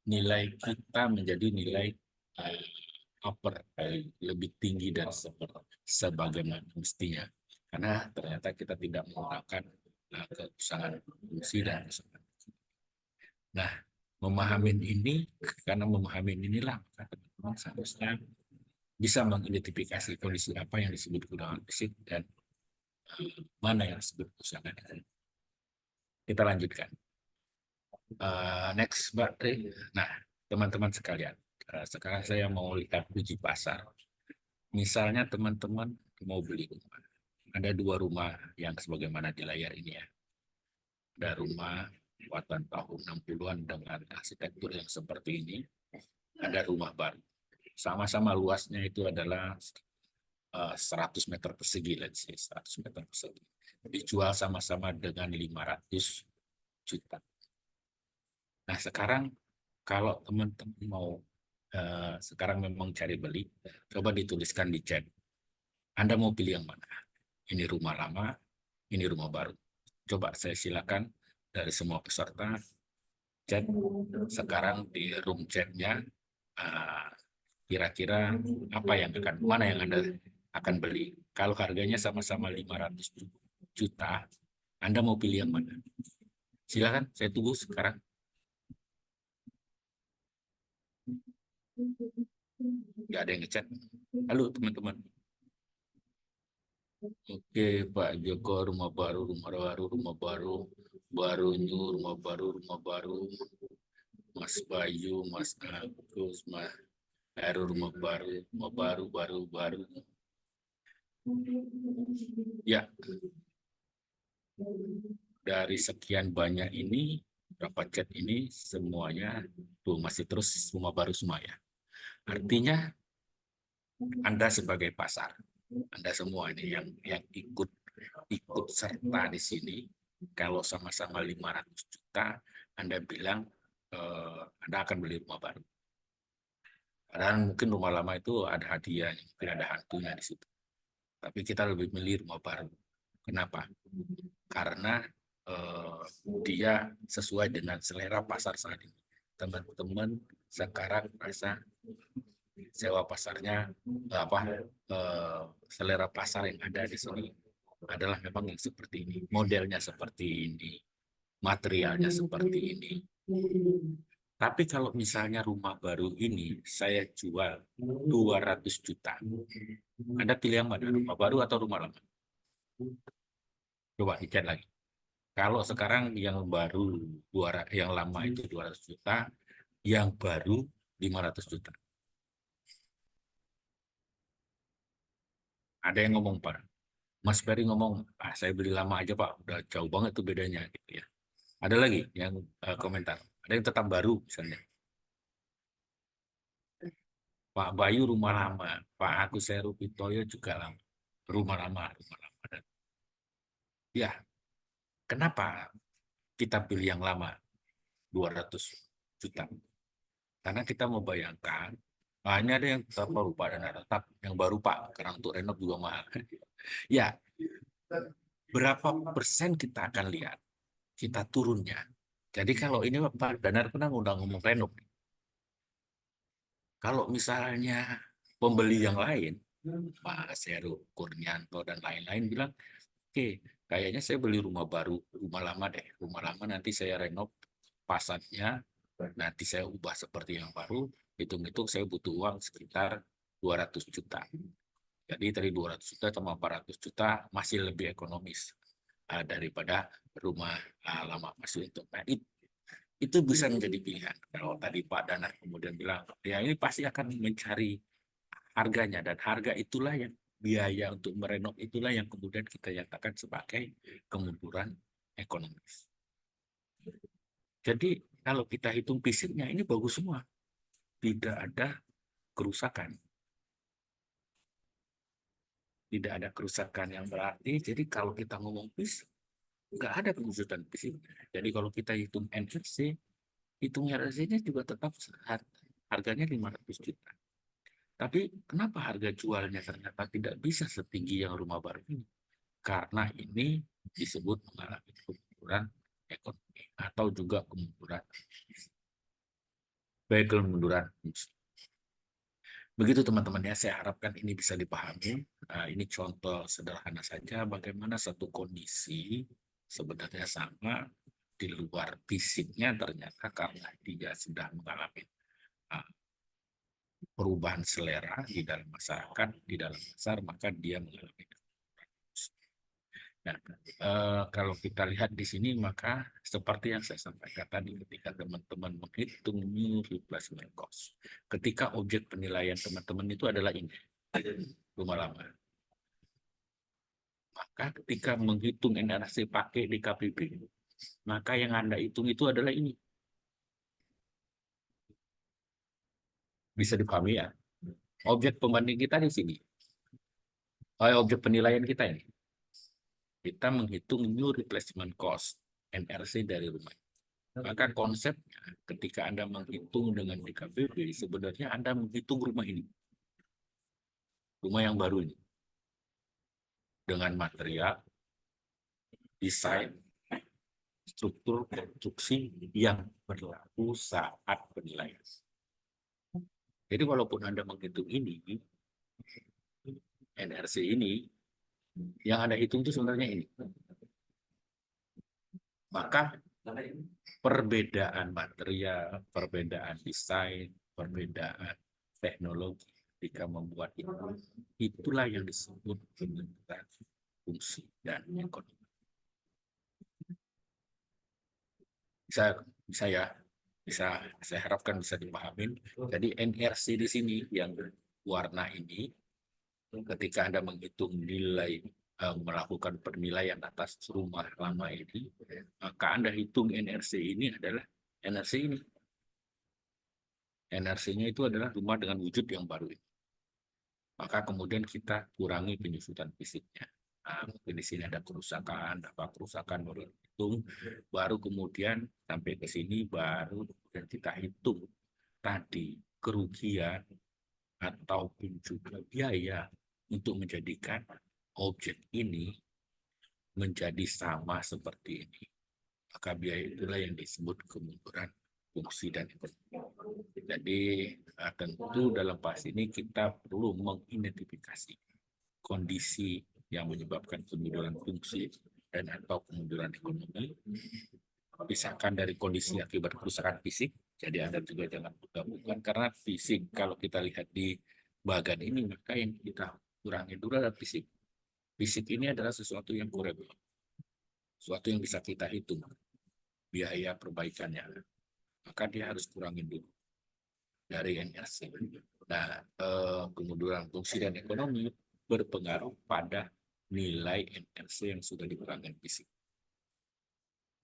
nilai kita menjadi nilai upper, lebih tinggi dan sebagaimana mestinya. Karena ternyata kita tidak menggunakan kerusakan fungsi dan kerusakan. Nah, karena memahami inilah maka teman-teman seharusnya bisa mengidentifikasi kondisi apa yang disebut kerusakan fisik dan mana yang disebut kerusakan ekonomi. Kita lanjutkan. Next, Mbak Tri. Nah, teman-teman sekalian, sekarang saya mau lihat uji pasar. Misalnya teman-teman mau beli rumah. Ada 2 rumah yang sebagaimana di layar ini ya. Ada rumah buatan tahun 60-an dengan arsitektur yang seperti ini. Ada rumah baru. Sama-sama luasnya itu adalah 100 meter persegi, 100 meter persegi. Dijual sama-sama dengan 500 juta. Nah, sekarang kalau teman-teman mau sekarang memang cari beli, coba dituliskan di chat. Anda mau pilih yang mana? Ini rumah lama, ini rumah baru. Coba saya silakan dari semua peserta chat sekarang di room chatnya, kira-kira apa yang mana yang Anda akan beli. Kalau harganya sama-sama 500 juta, Anda mau pilih yang mana? Silakan, saya tunggu sekarang. Nggak ada yang ngechat. Halo teman-teman. Oke, Pak Joko, rumah baru, baru new, rumah baru, Mas Bayu, Mas Agus, Mas Heru, rumah baru. Ya, dari sekian banyak ini, berapa chat ini, semuanya tuh masih terus rumah baru semua ya. Artinya Anda sebagai pasar, Anda semua ini yang ikut serta di sini, kalau sama-sama 500 juta, Anda bilang Anda akan beli rumah baru. Dan mungkin rumah lama itu ada hadiah, mungkin ada hantunya di situ. Tapi kita lebih milih rumah baru. Kenapa? Karena dia sesuai dengan selera pasar saat ini. Teman-teman sekarang rasa sewa pasarnya selera pasar yang ada di sini adalah memang yang seperti ini, modelnya seperti ini, materialnya seperti ini. Tapi kalau misalnya rumah baru ini saya jual 200 juta, Anda pilih yang mana, rumah baru atau rumah lama? Coba dicek lagi. Kalau sekarang yang baru, yang lama itu 200 juta, yang baru 500 juta. Ada yang ngomong, Pak. Mas Ferry ngomong, saya beli lama aja Pak, udah jauh banget tuh bedanya gitu ya. Ada lagi yang komentar, ada yang tetap baru misalnya. Pak Bayu rumah lama, Pak Agus Heru Pitoyo juga lama, rumah lama. Ya, kenapa kita pilih yang lama 200 juta? Karena kita membayangkan, ini ada yang tetap baru Pak dan ada tetap yang baru Pak, karena untuk renov juga mahal. Ya, berapa persen kita akan lihat kita turunnya. Jadi kalau ini Pak Danar pernah ngomong renov. Kalau misalnya pembeli yang lain, Pak Seru Kurnianto dan lain-lain bilang, oke, kayaknya saya beli rumah baru, rumah lama deh. Rumah lama nanti saya renov fasadnya, nanti saya ubah seperti yang baru, hitung-hitung saya butuh uang sekitar 200 juta. Jadi dari 200 juta sama 400 juta masih lebih ekonomis daripada rumah lama masih untuk. Nah, itu bisa menjadi pilihan. Kalau tadi Pak Danar kemudian bilang, ya ini pasti akan mencari harganya, dan harga itulah yang biaya untuk merenov itulah yang kemudian kita nyatakan sebagai kemunduran ekonomis. Jadi kalau kita hitung fisiknya ini bagus semua, tidak ada kerusakan. Tidak ada kerusakan yang berarti, jadi kalau kita ngomong fisik, nggak ada pengusutan fisik. Jadi kalau kita hitung NRC, hitung NRC-nya juga tetap harganya 500 juta. Tapi kenapa harga jualnya ternyata tidak bisa setinggi yang rumah baru ini? Karena ini disebut mengalami kemunduran ekonomi atau juga kemunduran Begitu teman-teman ya, saya harapkan ini bisa dipahami. Ini contoh sederhana saja bagaimana satu kondisi sebenarnya sama, di luar fisiknya ternyata karena dia sudah mengalami perubahan selera di dalam masyarakat, di dalam pasar, maka dia mengalami. Nah, kalau kita lihat di sini, maka seperti yang saya sampaikan tadi, ketika teman-teman menghitung new replacement cost, ketika objek penilaian teman-teman itu adalah ini, rumah lama, maka ketika menghitung NRC pakai DKPP, maka yang Anda hitung itu adalah ini. Bisa dipahami ya? Objek pembanding kita di sini. Objek penilaian kita ini. Kita menghitung new replacement cost, NRC dari rumah. Maka konsepnya ketika Anda menghitung dengan DKPP, sebenarnya Anda menghitung rumah ini. Rumah yang baru ini. Dengan material, desain, struktur konstruksi yang berlaku saat penilaian. Jadi walaupun Anda menghitung ini, NRC ini, yang Anda hitung itu sebenarnya ini. Maka perbedaan material, perbedaan desain, perbedaan teknologi ketika membuat itu, itulah yang disebut pembentukan fungsi dan ekonomi. Saya harapkan bisa dipahamin. Jadi NRC di sini yang warna ini, ketika Anda menghitung nilai melakukan penilaian atas rumah lama ini, maka Anda hitung NRC ini adalah NRC ini. NRC-nya itu adalah rumah dengan wujud yang baru ini. Maka kemudian kita kurangi penyusutan fisiknya. Nah, mungkin di sini ada kerusakan baru hitung, baru kemudian sampai ke sini baru kemudian kita hitung tadi kerugian ataupun juga biaya untuk menjadikan objek ini menjadi sama seperti ini. Maka biaya itulah yang disebut kemunduran fungsi dan ekonomi. Jadi tentu dalam bahas ini kita perlu mengidentifikasi kondisi yang menyebabkan kemunduran fungsi dan atau kemunduran ekonomi, pisahkan dari kondisi akibat kerusakan fisik. Jadi Anda juga jangan gabungkan, karena fisik kalau kita lihat di bagian ini, maka yang kita kurangi dulu adalah fisik. Fisik ini adalah sesuatu yang kurable, sesuatu yang bisa kita hitung biaya perbaikannya, maka dia harus kurangin dulu dari NRC. Nah, kemunduran fungsi dan ekonomi berpengaruh pada nilai NRC yang sudah dikurangkan fisik.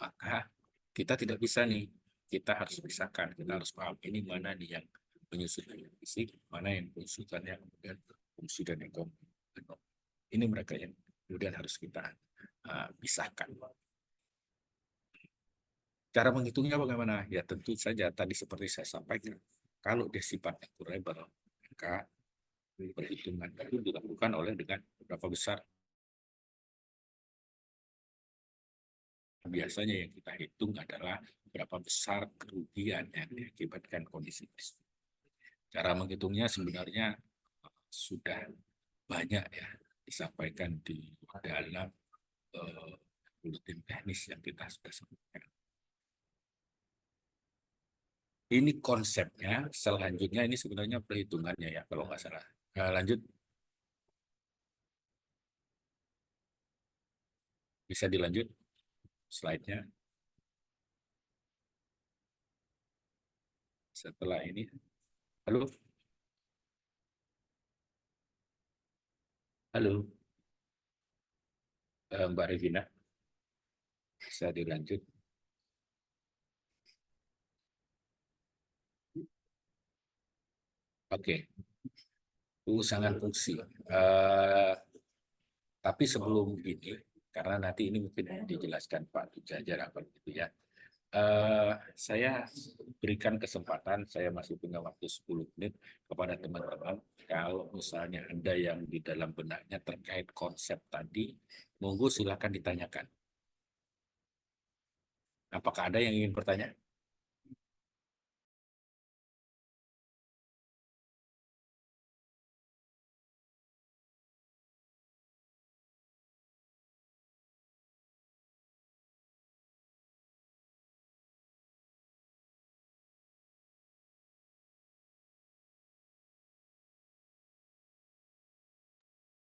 Maka kita tidak bisa nih, kita harus pisahkan, kita harus paham ini mana nih yang penyusutannya fisik, mana yang penyusutannya kemudian fungsi dan ekonomi. Ini mereka yang kemudian harus kita pisahkan. Cara menghitungnya bagaimana? Ya tentu saja tadi seperti saya sampaikan, kalau dia sifatnya kurable, maka perhitungan itu dilakukan oleh dengan berapa besar. Biasanya yang kita hitung adalah berapa besar kerugian yang diakibatkan kondisi tersebut. Cara menghitungnya sebenarnya sudah banyak ya disampaikan di dalam buletin teknis yang kita sudah sampaikan. Ini konsepnya, selanjutnya ini sebenarnya perhitungannya ya kalau nggak salah. Lanjut. Bisa dilanjut slide-nya. Setelah ini. Halo? Halo? Mbak Revina? Bisa dilanjut. Oke. Usahakan fungsi. Tapi sebelum ini, karena nanti ini mungkin dijelaskan Pak Jajar apa gitu ya. Saya berikan kesempatan, saya masih punya waktu 10 menit kepada teman-teman. Kalau misalnya ada yang di dalam benaknya terkait konsep tadi, monggo silakan ditanyakan. Apakah ada yang ingin bertanya?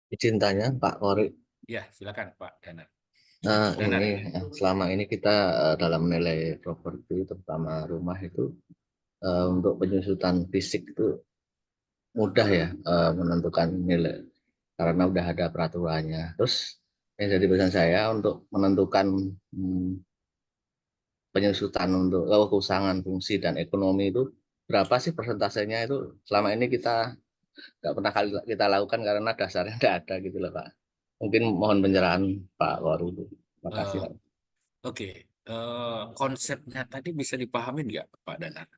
Izin tanya Pak Kori. Ya, silakan Pak Dana. Nah, ini selama ini kita dalam menilai properti terutama rumah itu untuk penyusutan fisik itu mudah ya menentukan nilai karena udah ada peraturannya. Terus yang jadi pesan saya untuk menentukan penyusutan untuk keusangan fungsi dan ekonomi itu berapa sih persentasenya itu selama ini kita nggak pernah kali kita lakukan karena dasarnya tidak ada gitu loh Pak. Mungkin mohon pencerahan Pak Waru. Terima kasih. Oke. Konsepnya tadi bisa dipahami nggak Pak Danar?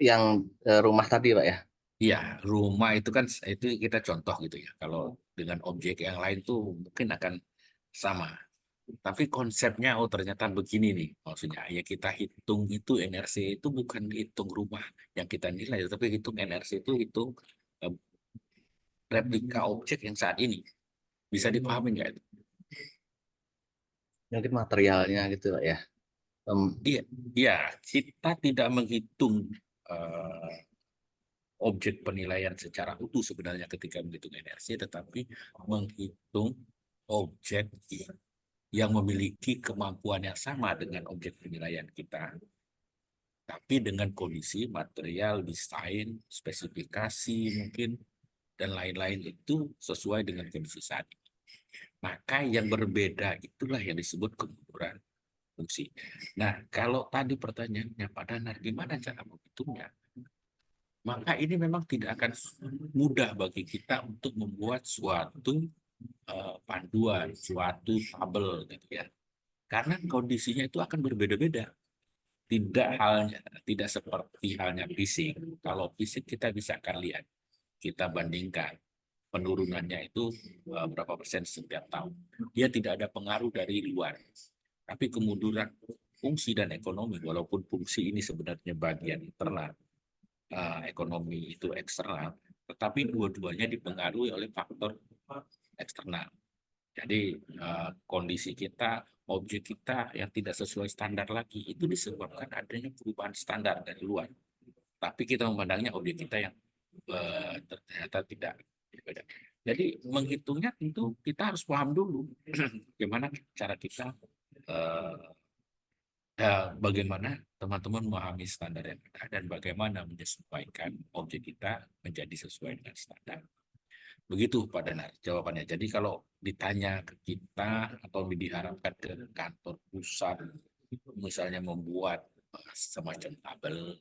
Yang rumah tadi Pak ya? Iya, rumah itu kan itu kita contoh gitu ya. Kalau dengan objek yang lain tuh mungkin akan sama. Tapi konsepnya, oh ternyata begini nih. Maksudnya, ya kita hitung itu NRC itu bukan hitung rumah yang kita nilai, tapi hitung NRC itu hitung eh, replika objek yang saat ini. Bisa dipahami nggak itu? Mungkin materialnya gitu Pak ya. Iya, iya, kita tidak menghitung eh, objek penilaian secara utuh sebenarnya ketika menghitung NRC, tetapi menghitung objek yang memiliki kemampuan yang sama dengan objek penilaian kita, tapi dengan kondisi material, desain, spesifikasi mungkin, dan lain-lain itu sesuai dengan kondisi saat ini. Maka yang berbeda itulah yang disebut kemunduran fungsi. Nah, kalau tadi pertanyaannya Pak Danar, gimana cara menghitungnya? Maka ini memang tidak akan mudah bagi kita untuk membuat suatu panduan, suatu tabel gitu ya. Karena kondisinya itu akan berbeda-beda. Tidak seperti halnya fisik. Kalau fisik kita bisa akan lihat, kita bandingkan penurunannya itu berapa persen setiap tahun. Dia tidak ada pengaruh dari luar. Tapi kemunduran fungsi dan ekonomi, walaupun fungsi ini sebenarnya bagian internal, ekonomi itu eksternal, tetapi dua-duanya dipengaruhi oleh faktor eksternal. Jadi kondisi kita, objek kita yang tidak sesuai standar lagi, itu disebabkan adanya perubahan standar dari luar. Tapi kita memandangnya objek kita yang ternyata tidak berbeda. Jadi menghitungnya tentu kita harus paham dulu bagaimana cara kita bagaimana teman-teman memahami standar yang ada dan bagaimana menyesuaikan objek kita menjadi sesuai dengan standar. Begitu Pak Danar jawabannya. Jadi kalau ditanya ke kita atau diharapkan ke kantor pusat, misalnya membuat semacam tabel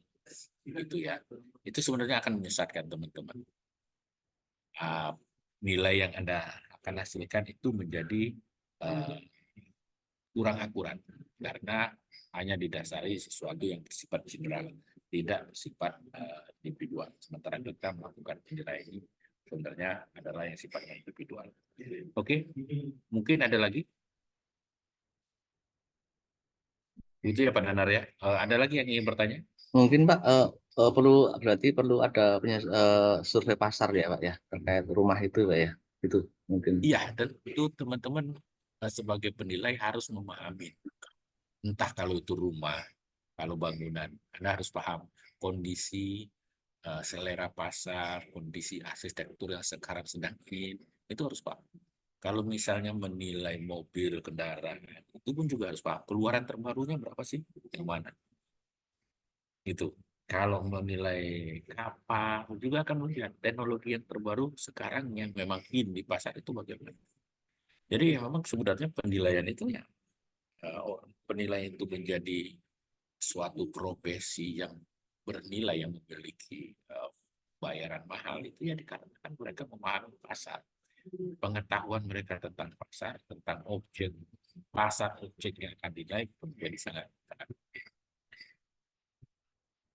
gitu ya, itu sebenarnya akan menyesatkan teman-teman. Nilai yang Anda akan hasilkan itu menjadi kurang akurat karena hanya didasari sesuatu yang bersifat general, tidak bersifat individual. Sementara kita melakukan penilaian ini sebenarnya adalah yang sifatnya individual. Oke, mungkin ada lagi? Itu ya Pak Danar ya. Ada lagi yang ingin bertanya? Mungkin Pak berarti perlu ada survei pasar ya Pak ya terkait rumah itu Pak ya. Itu mungkin. Iya, dan itu teman-teman sebagai penilai harus memahami. Entah kalau itu rumah, kalau bangunan, Anda harus paham kondisi selera pasar, kondisi arsitektur yang sekarang sedang itu harus paham. Kalau misalnya menilai mobil, kendaraan, itu pun juga harus paham. Keluaran terbarunya berapa sih? Yang mana? Itu. Kalau menilai kapal, juga akan melihat teknologi yang terbaru sekarang yang memang in di pasar itu bagaimana. Jadi ya memang sebenarnya penilaian itu ya, penilaian itu menjadi suatu profesi yang bernilai, yang memiliki bayaran mahal itu ya dikarenakan mereka memahami pasar, pengetahuan mereka tentang pasar, tentang objek pasar, objek yang akan dinilai menjadi sangat.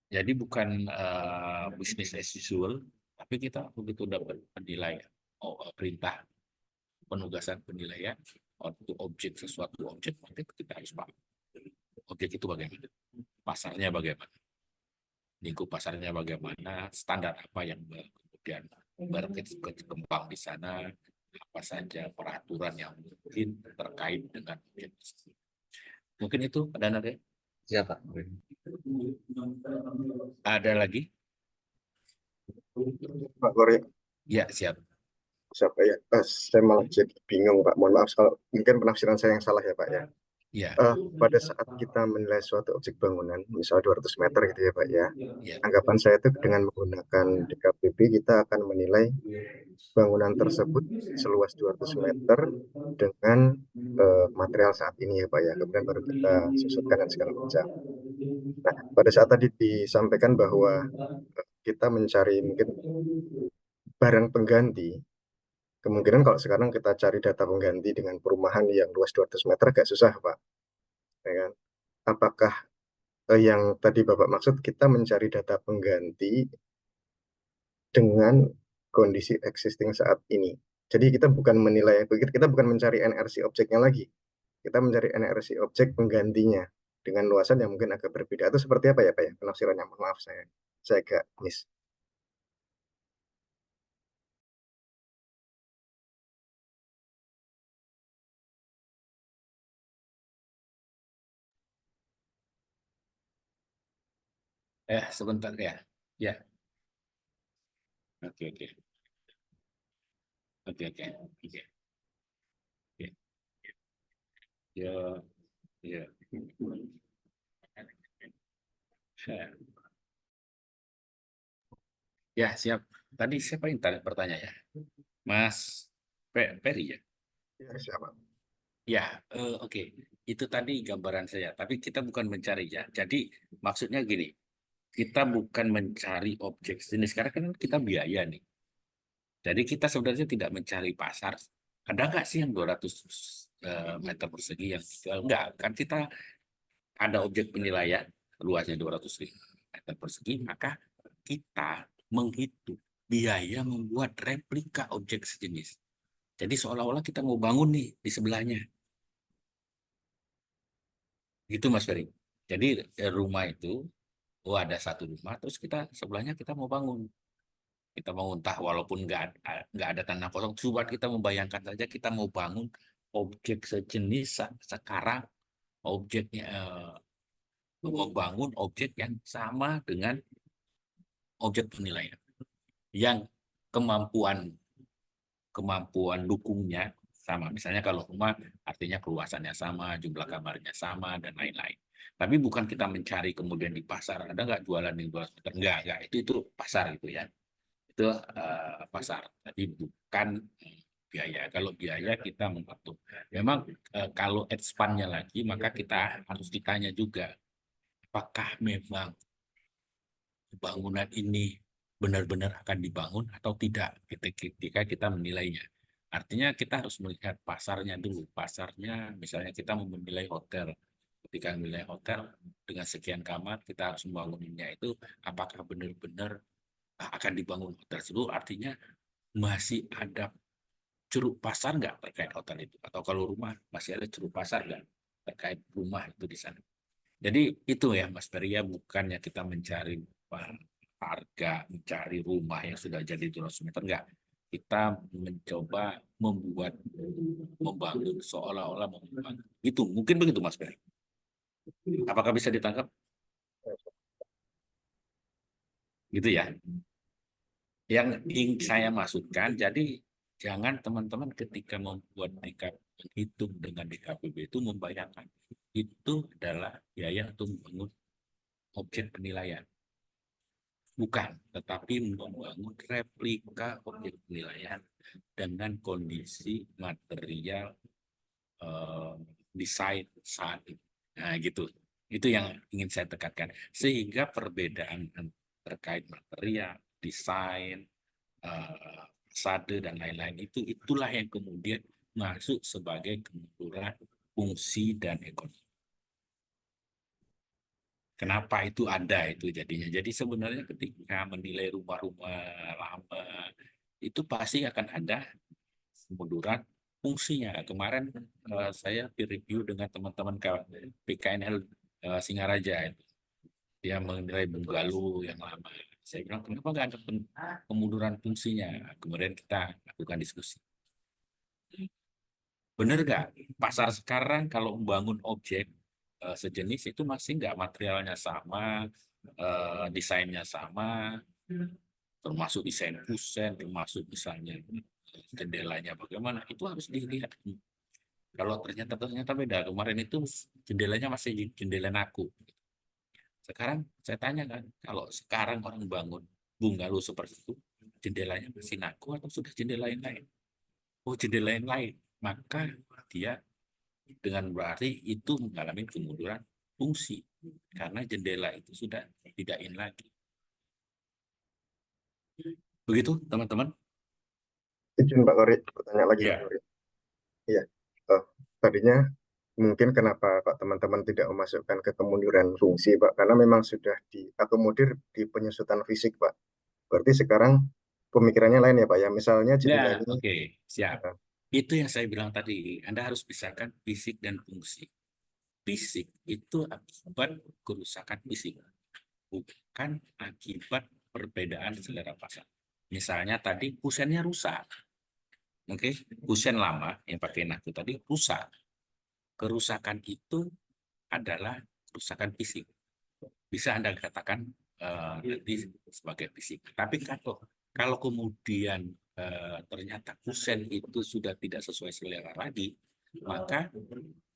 Jadi bukan bisnis as usual, tapi kita begitu dapat penilaian, perintah penugasan penilaian untuk objek, sesuatu objek, maka kita harus paham objek itu bagaimana, pasarnya bagaimana, lingkup pasarnya bagaimana, standar apa yang kemudian berkembang di sana, apa saja peraturan yang mungkin terkait dengan objek. Mungkin itu Pak Danar ya. Siapa? Ada lagi? Pak Korea. Ya, siap. Siapa ya? Saya malah jadi bingung Pak. Mohon maaf kalau mungkin penafsiran saya yang salah ya Pak ya. Ya. Pada saat kita menilai suatu objek bangunan, misal 200 meter gitu ya Pak ya. Ya. Anggapan saya itu dengan menggunakan DKPB kita akan menilai bangunan tersebut seluas 200 meter dengan material saat ini ya Pak ya. Kemudian baru kita susutkan dan segala macam. Nah, pada saat tadi disampaikan bahwa kita mencari mungkin barang pengganti. Kemungkinan kalau sekarang kita cari data pengganti dengan perumahan yang luas 200 meter agak susah, Pak. Ya kan? Apakah yang tadi Bapak maksud kita mencari data pengganti dengan kondisi existing saat ini? Jadi kita bukan menilai, kita bukan mencari NRC objeknya lagi, kita mencari energi objek penggantinya dengan luasan yang mungkin agak berbeda. Atau seperti apa ya Pak ya penafsirannya? Maaf saya agak miss. Sebentar ya. Ya, oke, oke. Oke, oke. Oke. Oke. Ya, ya. Ya, siap. Tadi siapa yang tadi bertanya ya? Mas Peri ya? Ya, siapa? Ya, oke. Itu tadi gambaran saya. Tapi kita bukan mencari ya. Jadi maksudnya gini, kita bukan mencari objek jenis. Karena kan kita biaya nih. Jadi kita sebenarnya tidak mencari pasar. Ada nggak sih yang 200 meter persegi yang dijual? Enggak, kan kita ada objek penilaian luasnya 200 meter persegi, maka kita menghitung biaya membuat replika objek sejenis. Jadi seolah-olah kita mau bangun nih di sebelahnya. Gitu Mas Ferry. Jadi rumah itu, ada satu rumah, terus kita sebelahnya kita mau bangun. Kita mau entah walaupun nggak ada tanah kosong, coba kita membayangkan saja kita mau bangun objek sejenis sekarang objeknya membangun objek yang sama dengan objek penilaian yang kemampuan dukungnya sama. Misalnya kalau rumah artinya keluasannya sama, jumlah kamarnya sama, dan lain-lain. Tapi bukan kita mencari kemudian di pasar, ada nggak jualan yang 200 meter? Enggak, itu pasar itu ya. Itu pasar. Jadi bukan biaya. Kalau biaya kita mengatur. Memang kalau expand-nya lagi, maka kita harus ditanya juga, apakah memang bangunan ini benar-benar akan dibangun atau tidak ketika kita menilainya. Artinya kita harus melihat pasarnya dulu. Pasarnya misalnya kita mau menilai hotel. Ketika menilai hotel dengan sekian kamar, kita harus membangunnya itu apakah benar-benar akan dibangun hotel tersebut. Artinya masih ada ceruk pasar nggak terkait hotel itu? Atau kalau rumah masih ada ceruk pasar nggak terkait rumah itu di sana? Jadi itu ya Mas Peria, bukannya kita mencari harga, mencari rumah yang sudah jadi 200 meter, enggak. Kita mencoba membangun seolah-olah membangun. Itu mungkin begitu Mas Peri. Apakah bisa ditangkap? Gitu ya. Yang ingin saya maksudkan, jadi jangan teman-teman ketika membuat menghitung dengan DKPB itu membayangkan itu adalah biaya untuk membangun objek penilaian. Bukan, tetapi membangun replika objek penilaian dengan kondisi material desain saat itu. Nah, gitu. Itu yang ingin saya tekankan. Sehingga perbedaan terkait material, desain, fasade, dan lain-lain itulah yang kemudian masuk sebagai kemunduran fungsi dan ekonomi. Kenapa itu ada itu jadinya? Jadi sebenarnya ketika menilai rumah-rumah lama itu pasti akan ada kemunduran fungsinya. Kemarin saya peer review dengan teman-teman PKNL Singaraja itu. Dia menilai bungalow yang lama. Saya bilang kenapa nggak ada kemunduran fungsinya? Kemudian kita lakukan diskusi. Benar nggak? Pasar sekarang kalau membangun objek sejenis itu masih nggak materialnya sama, desainnya sama, termasuk desain kusen, termasuk misalnya jendelanya bagaimana, itu harus dilihat. Kalau ternyata beda. Kemarin itu jendelanya masih jendela naku. Sekarang saya tanya kan, kalau sekarang orang bangun bungalow seperti itu, jendelanya masih naku atau sudah jendela yang lain? Oh, jendela yang lain. Maka dia dengan berarti itu mengalami kemunduran fungsi karena jendela itu sudah tidak in lagi. Begitu teman-teman. Izin Pak Kori, bertanya lagi Ya. Pak Kori. Iya. Tadinya mungkin kenapa Pak teman-teman tidak memasukkan ke kemunduran fungsi Pak, karena memang sudah diakomodir di penyusutan fisik Pak. Berarti sekarang pemikirannya lain ya Pak ya. Misalnya jendela Ya, ini oke, siap. Itu yang saya bilang tadi, Anda harus pisahkan fisik dan fungsi. Fisik itu akibat kerusakan fisik, bukan akibat perbedaan selera pasar. Misalnya tadi kusennya rusak, oke, kusen lama yang pakai naku tadi rusak. Kerusakan itu adalah kerusakan fisik. Bisa Anda katakan nanti sebagai fisik. Tapi kalau kemudian ternyata kusen itu sudah tidak sesuai selera lagi, maka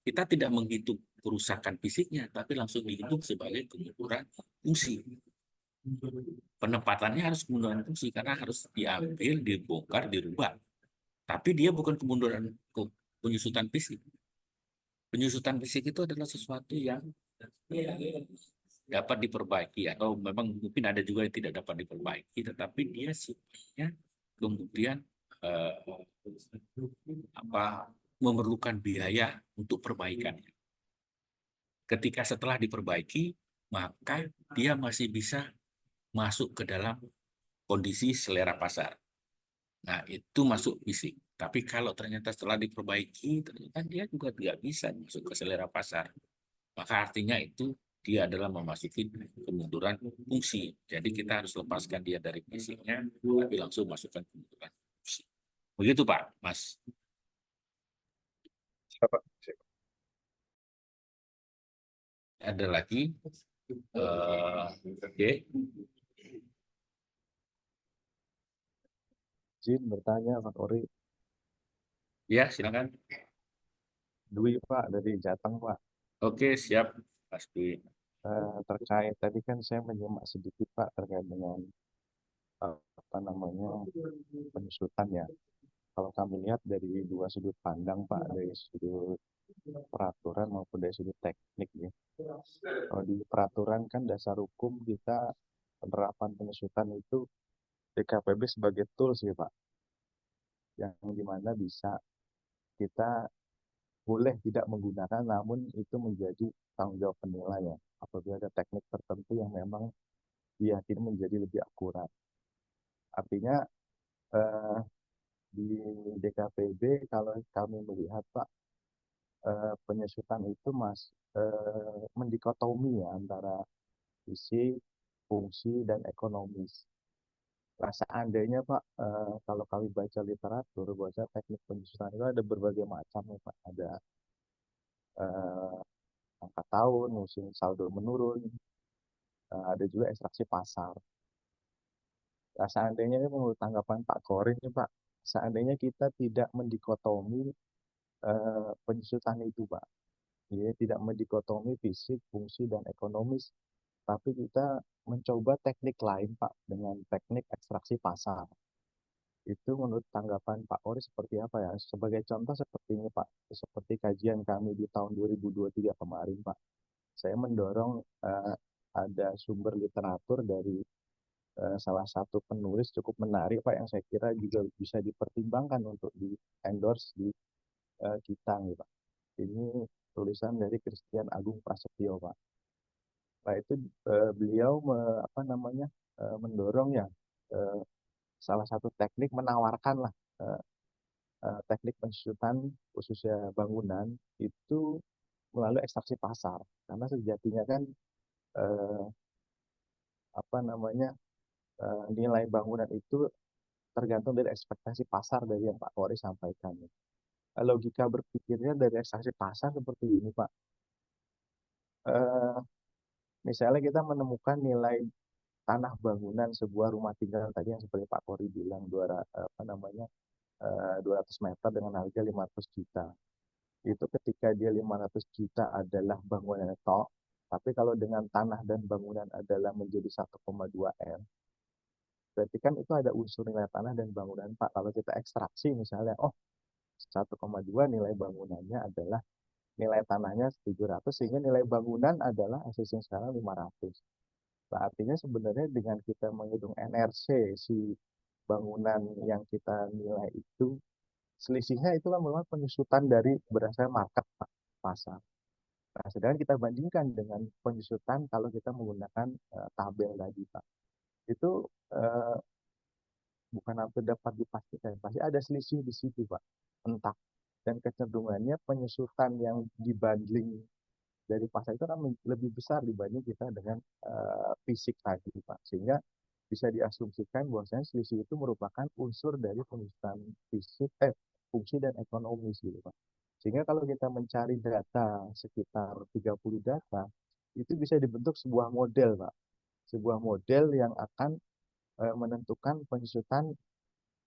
kita tidak menghitung kerusakan fisiknya, tapi langsung dihitung sebagai kemunduran fungsi. Penempatannya harus kemunduran fungsi karena harus diambil, dibongkar, dirubah. Tapi dia bukan kemunduran penyusutan fisik. Penyusutan fisik itu adalah sesuatu yang dapat diperbaiki, atau memang mungkin ada juga yang tidak dapat diperbaiki, tetapi dia sifatnya kemudian memerlukan biaya untuk perbaikannya. Ketika setelah diperbaiki, maka dia masih bisa masuk ke dalam kondisi selera pasar. Nah, itu masuk fisik. Tapi kalau ternyata setelah diperbaiki, ternyata dia juga tidak bisa masuk ke selera pasar. Maka artinya itu dia adalah memasuki kemunduran fungsi. Jadi kita harus lepaskan dia dari fisiknya, tapi langsung masukkan kemunduran fungsi. Begitu Pak, Mas. Siapa? Ada lagi? Oke. Izin bertanya Pak Ori. Ya, silakan. Dwi Pak dari Jateng Pak. Oke, siap, Mas Dwi. Terkait tadi kan saya menyimak sedikit Pak terkait dengan penyusutan ya. Kalau kami lihat dari dua sudut pandang Pak, dari sudut peraturan maupun dari sudut teknik ya. Kalau di peraturan kan dasar hukum kita penerapan penyusutan itu DKPB sebagai tools ya Pak, yang dimana bisa kita boleh tidak menggunakan, namun itu menjadi tanggung jawab penilai ya, apabila ada teknik tertentu yang memang diyakini menjadi lebih akurat. Artinya di DKPB kalau kami melihat Pak, penyusutan itu mendikotomi ya antara fisik, fungsi, dan ekonomis. Nah, seandainya Pak, kalau kami baca literatur, bahwa teknik penyusutan itu ada berbagai macam ya Pak. Ada angka tahun, musim saldo menurun, ada juga ekstraksi pasar. Nah, seandainya ini menurut tanggapan Pak Korin nih Pak, seandainya kita tidak mendikotomi penyusutan itu Pak, ya, tidak mendikotomi fisik, fungsi, dan ekonomis, tapi kita mencoba teknik lain Pak, dengan teknik ekstraksi pasar. Itu menurut tanggapan Pak Ori seperti apa ya? Sebagai contoh seperti ini Pak, seperti kajian kami di tahun 2023 kemarin Pak, saya mendorong ada sumber literatur dari salah satu penulis cukup menarik Pak, yang saya kira juga bisa dipertimbangkan untuk di endorse di kita nih Pak. Ini tulisan dari Christian Agung Prasetyo Pak. Nah itu beliau mendorong ya salah satu teknik, menawarkan lah teknik pensusutan khususnya bangunan itu melalui ekstraksi pasar, karena sejatinya kan nilai bangunan itu tergantung dari ekspektasi pasar dari yang Pak Kori sampaikan. Logika berpikirnya dari ekstraksi pasar seperti ini Pak. Misalnya kita menemukan nilai tanah bangunan sebuah rumah tinggal tadi yang seperti Pak Kori bilang 200 meter dengan harga 500 juta. Itu ketika dia 500 juta adalah bangunan tok, tapi kalau dengan tanah dan bangunan adalah menjadi 1,2 M, berarti kan itu ada unsur nilai tanah dan bangunan Pak. Kalau kita ekstraksi misalnya, 1,2 nilai bangunannya adalah nilai tanahnya 700, sehingga nilai bangunan adalah existing sekarang 500. Nah, artinya sebenarnya dengan kita menghitung NRC si bangunan yang kita nilai itu, selisihnya itu kan memang penyusutan dari berdasarkan market pasar. Nah, sedangkan kita bandingkan dengan penyusutan kalau kita menggunakan tabel tadi Pak, itu bukan hampir dapat dipastikan, pasti ada selisih di situ Pak. entah, dan kecenderungannya penyusutan yang dibanding dari pasar itu akan lebih besar dibanding kita dengan fisik tadi, Pak. Sehingga bisa diasumsikan bahwasanya selisih itu merupakan unsur dari penyusutan fisik, fungsi dan ekonomis gitu, Pak. Sehingga kalau kita mencari data sekitar 30 data, itu bisa dibentuk sebuah model, Pak. Sebuah model yang akan menentukan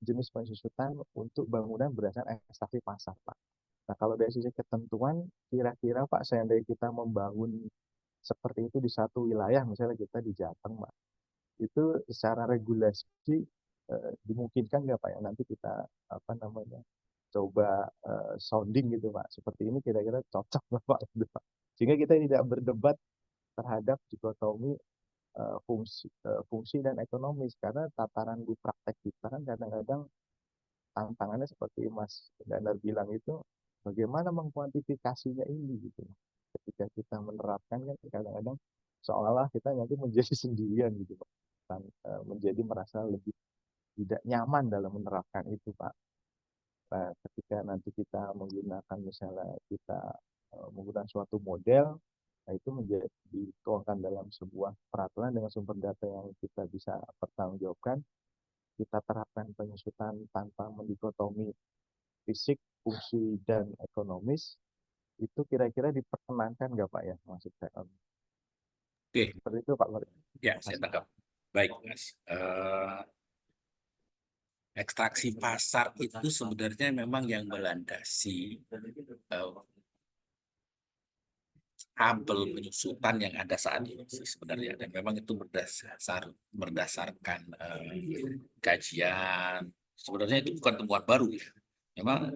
jenis pensusutan untuk bangunan berdasarkan ekstraksi pasar, Pak. Nah, kalau dari sisi ketentuan, kira-kira Pak, seandainya kita membangun seperti itu di satu wilayah, misalnya kita di Jateng, Pak, itu secara regulasi dimungkinkan nggak Pak ya nanti kita coba sounding gitu Pak, seperti ini kira-kira cocok nggak Pak, gitu, Pak? Sehingga kita tidak berdebat terhadap dikotomi fungsi dan ekonomis, karena tataran di praktek kita kan kadang-kadang tantangannya seperti Mas Danar bilang itu, bagaimana mengkuantifikasinya ini gitu. Ketika kita menerapkan kan kadang-kadang seolah kita nanti menjadi sendirian gitu Pak. Dan menjadi merasa lebih tidak nyaman dalam menerapkan itu Pak. Nah, ketika nanti kita menggunakan misalnya kita menggunakan suatu model, nah itu menjadi dituangkan dalam sebuah peraturan dengan sumber data yang kita bisa pertanggungjawabkan, kita terapkan penyusutan tanpa mendikotomi fisik, fungsi, dan ekonomis, itu kira-kira diperkenankan nggak Pak ya, maksud saya? Oke, Seperti itu Pak. ya saya tangkap. Baik, Mas. Ekstraksi pasar itu sebenarnya memang yang melandasi tabel penyusutan yang ada saat ini sih sebenarnya, dan memang itu berdasarkan kajian. Sebenarnya itu bukan temuan baru ya. Memang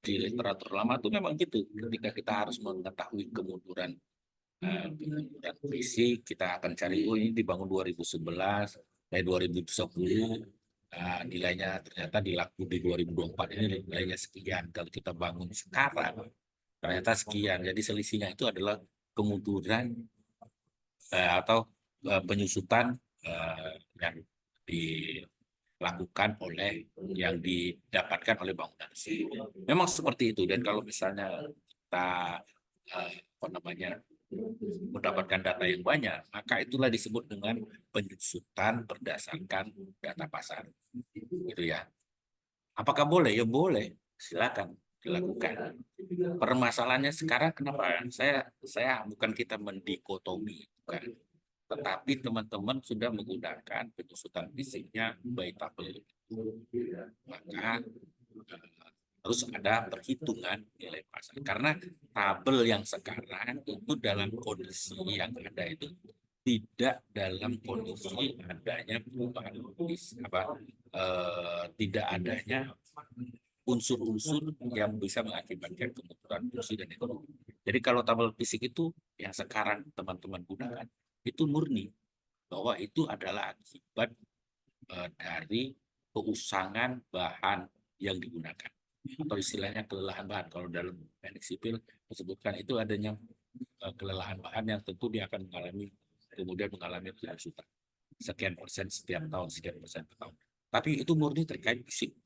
di literatur lama itu memang gitu. Ketika kita harus mengetahui kemunduran fisik, kita akan cari ini dibangun 2011, 2010. Nilainya ternyata dilaku di 2024 ini nilainya sekian. Kalau kita bangun sekarang ternyata sekian. Jadi selisihnya itu adalah kemunduran atau penyusutan yang dilakukan oleh yang didapatkan oleh bangunan. Memang seperti itu. Dan kalau misalnya kita mendapatkan data yang banyak, maka itulah disebut dengan penyusutan berdasarkan data pasar. Gitu ya. Apakah boleh? Ya boleh. Silakan dilakukan. Permasalahannya sekarang kenapa? Saya bukan kita mendikotomi, bukan. Tetapi teman-teman sudah menggunakan penyusutan fisiknya by tabel. Maka harus ada perhitungan nilai pasar. Karena tabel yang sekarang itu dalam kondisi yang ada itu tidak dalam kondisi adanya perubahan tidak adanya unsur-unsur yang bisa mengakibatkan kemunduran fungsi dan ekonomi. Jadi kalau tabel fisik itu yang sekarang teman-teman gunakan itu murni bahwa itu adalah akibat dari keusangan bahan yang digunakan, atau istilahnya kelelahan bahan. Kalau dalam teknik sipil disebutkan itu adanya kelelahan bahan yang tentu dia akan kemudian mengalami penyusutan sekian persen setiap tahun, sekian persen per tahun. Tapi itu murni terkait fisik.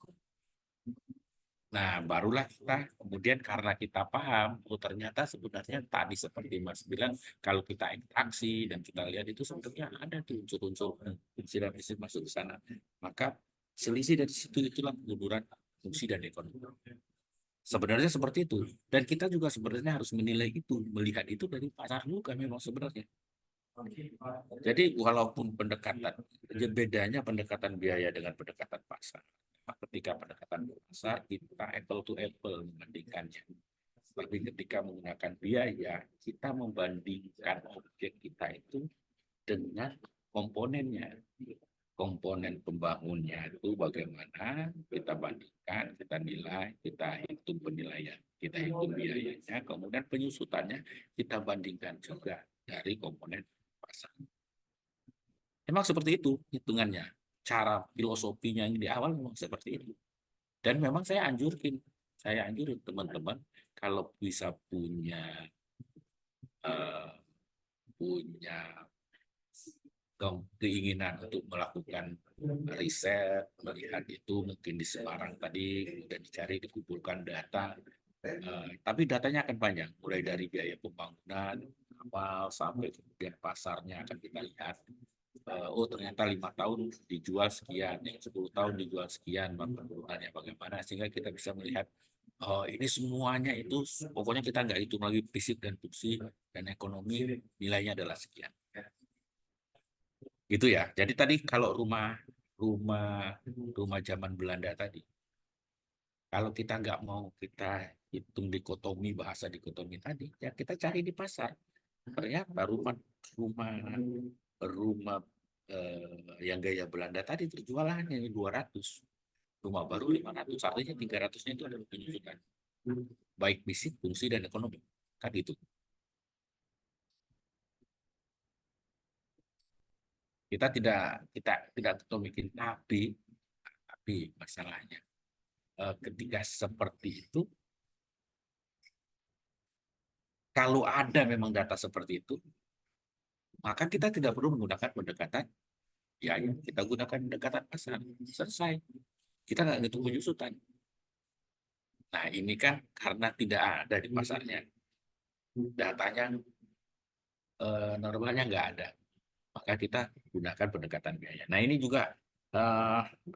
Nah, barulah kita kemudian karena kita paham, ternyata sebenarnya tadi seperti Mas bilang, kalau kita interaksi dan kita lihat itu sebenarnya ada tuh unsur-unsur fungsi dan fisik masuk ke sana. Maka selisih dari situ itulah kemunduran fungsi dan ekonomi. Sebenarnya seperti itu. Dan kita juga sebenarnya harus menilai itu, melihat itu dari pasar juga memang sebenarnya. Jadi walaupun bedanya pendekatan biaya dengan pendekatan pasar. Ketika pendekatan pasar kita apple to apple membandingkannya. Tapi ketika menggunakan biaya, kita membandingkan objek kita itu dengan komponennya. Komponen pembangunnya itu bagaimana, kita bandingkan, kita nilai, kita hitung penilaian, kita hitung biayanya, kemudian penyusutannya kita bandingkan juga dari komponen pasar. Memang seperti itu hitungannya. Cara filosofinya yang di awal memang seperti itu. Dan memang saya anjurin teman-teman kalau bisa punya keinginan untuk melakukan riset, melihat itu mungkin di Semarang tadi, kemudian dicari, dikumpulkan data. Tapi datanya akan panjang, mulai dari biaya pembangunan, awal sampai kemudian pasarnya akan kita lihat. Oh ternyata 5 tahun dijual sekian, yang 10 tahun dijual sekian, penurunannya bagaimana, sehingga kita bisa melihat ini semuanya itu pokoknya kita nggak hitung lagi fisik dan fungsi dan ekonomi, nilainya adalah sekian. Gitu ya. Jadi tadi kalau rumah zaman Belanda tadi, kalau kita nggak mau kita hitung dikotomi, bahasa dikotomi tadi, ya kita cari di pasar. Ternyata rumah rumah yang gaya Belanda tadi terjual hanya 200. Rumah baru 500, artinya 300-nya itu adalah penyusutan. Baik fisik, fungsi, dan ekonomi. Kan itu. Kita tidak kotomikin, tapi masalahnya ketika seperti itu, kalau ada memang data seperti itu, maka kita tidak perlu menggunakan pendekatan ya kita gunakan pendekatan pasar. Selesai. Kita nggak ngitung penyusutan. Nah ini kan karena tidak ada di pasarnya, datanya normalnya nggak ada, maka kita gunakan pendekatan biaya. Nah ini juga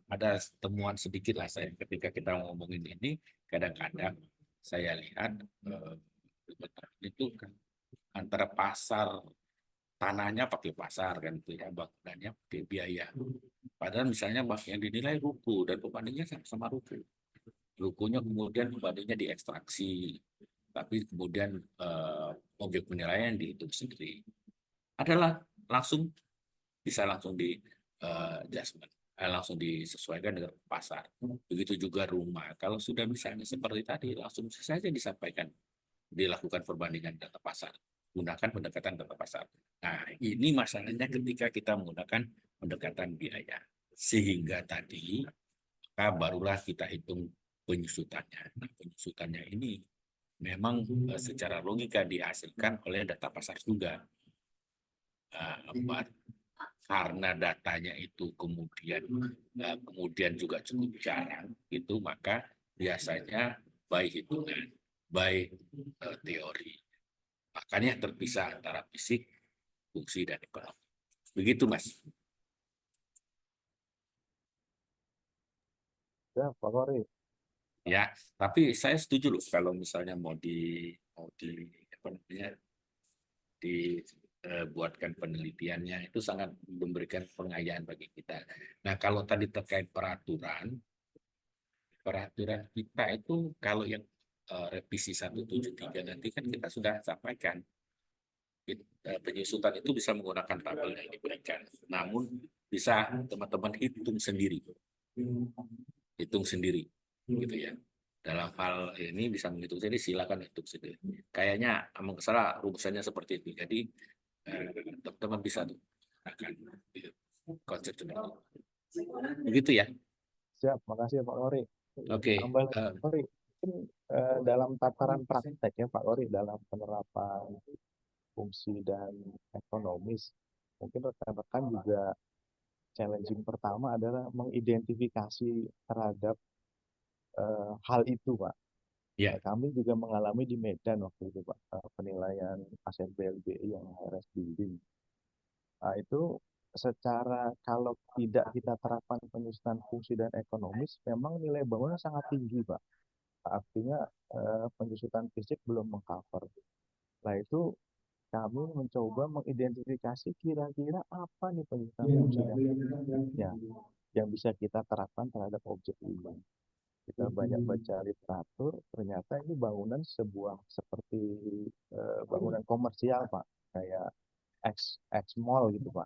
ada temuan sedikit lah saya ketika kita ngomongin ini, kadang-kadang saya lihat itu kan antara pasar tanahnya pakai pasar kan itu ya, bangunannya pakai biaya. Padahal misalnya yang dinilai ruko dan pembandingnya sama-sama ruko. Rukonya kemudian pembandingnya diekstraksi, tapi kemudian objek penilaian dihitung sendiri. Adalah bisa langsung di adjustment, langsung disesuaikan dengan pasar. Begitu juga rumah. Kalau sudah misalnya seperti tadi, langsung saja disampaikan, dilakukan perbandingan data pasar. Gunakan pendekatan data pasar. Nah, ini masalahnya ketika kita menggunakan pendekatan biaya. Sehingga tadi, maka barulah kita hitung penyusutannya. Nah, penyusutannya ini memang secara logika dihasilkan oleh data pasar juga. Karena datanya itu kemudian juga cukup jarang, itu maka biasanya by hitungan, by teori. Makanya terpisah antara fisik, fungsi, dan ekonomi. Begitu, Mas. Ya, Pak Kori. Ya, tapi saya setuju loh kalau misalnya mau dibuatkan penelitiannya, itu sangat memberikan pengayaan bagi kita. Nah, kalau tadi terkait peraturan kita itu kalau yang revisi 173 nanti kan kita sudah sampaikan penyusutan itu bisa menggunakan tabel yang diberikan. Namun bisa teman-teman hitung sendiri gitu ya. Dalam hal ini bisa menghitung sendiri, silakan hitung sendiri. Kayaknya salah rumusannya seperti itu. Jadi teman-teman bisa tuh akan konsep seperti itu. Begitu ya. Siap, makasih Pak Kori. Oke. Pak Kori, mungkin dalam tataran praktek ya Pak Kori, dalam penerapan fungsi dan ekonomis, mungkin rekan-rekan juga challenging pertama adalah mengidentifikasi terhadap hal itu, Pak. Ya. Kami juga mengalami di Medan waktu itu, Pak, penilaian aset BLBI yang HRS building. Nah, itu secara kalau tidak kita terapkan penyusutan fungsi dan ekonomis, memang nilai bangunan sangat tinggi, Pak. Artinya penyusutan fisik belum mengcover. Nah, itu kami mencoba mengidentifikasi kira-kira apa nih penyusutan fungsi dan ekonominya yang bisa kita terapkan terhadap objek ini. Kita banyak baca literatur, ternyata ini bangunan seperti bangunan komersial, Pak, kayak X mall gitu, Pak.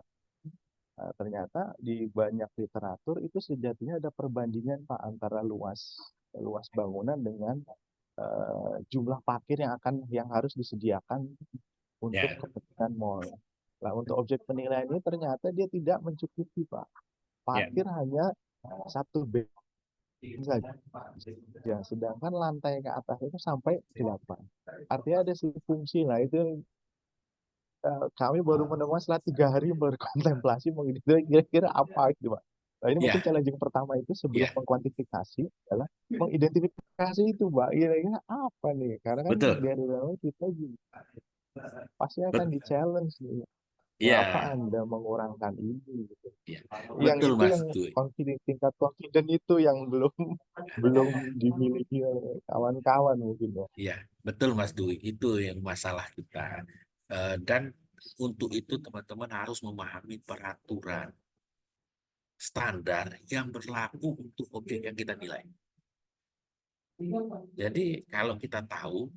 Ternyata di banyak literatur itu sejatinya ada perbandingan, Pak, antara luas bangunan dengan jumlah parkir yang harus disediakan untuk kepentingan mall. Nah, untuk objek penilaian ini ternyata dia tidak mencukupi, Pak. Parkir hanya satu B saja. Ya, sedangkan lantai ke atas itu sampai 8. Artinya ada fungsi. Nah, itu kami baru menemukan setelah 3 hari berkontemplasi mengenai kira-kira apa gitu, Pak. Nah, ini mungkin Ya, challenging pertama itu sebelum ya, mengkuantifikasi adalah mengidentifikasi itu, Mbak. Kira-kira apa nih? Karena kan betul, dari awal kita juga pasti akan bet, di-challenge nih. Mengapa ya, Anda mengurangkan ini gitu. ya, Yang betul itu Mas yang Dwi. tingkat confident itu yang belum belum dimiliki oleh kawan-kawan mungkin ya. Ya, betul Mas Dwi. Itu yang masalah kita. Dan untuk itu teman-teman harus memahami peraturan standar yang berlaku untuk objek yang kita nilai. Jadi kalau kita tahu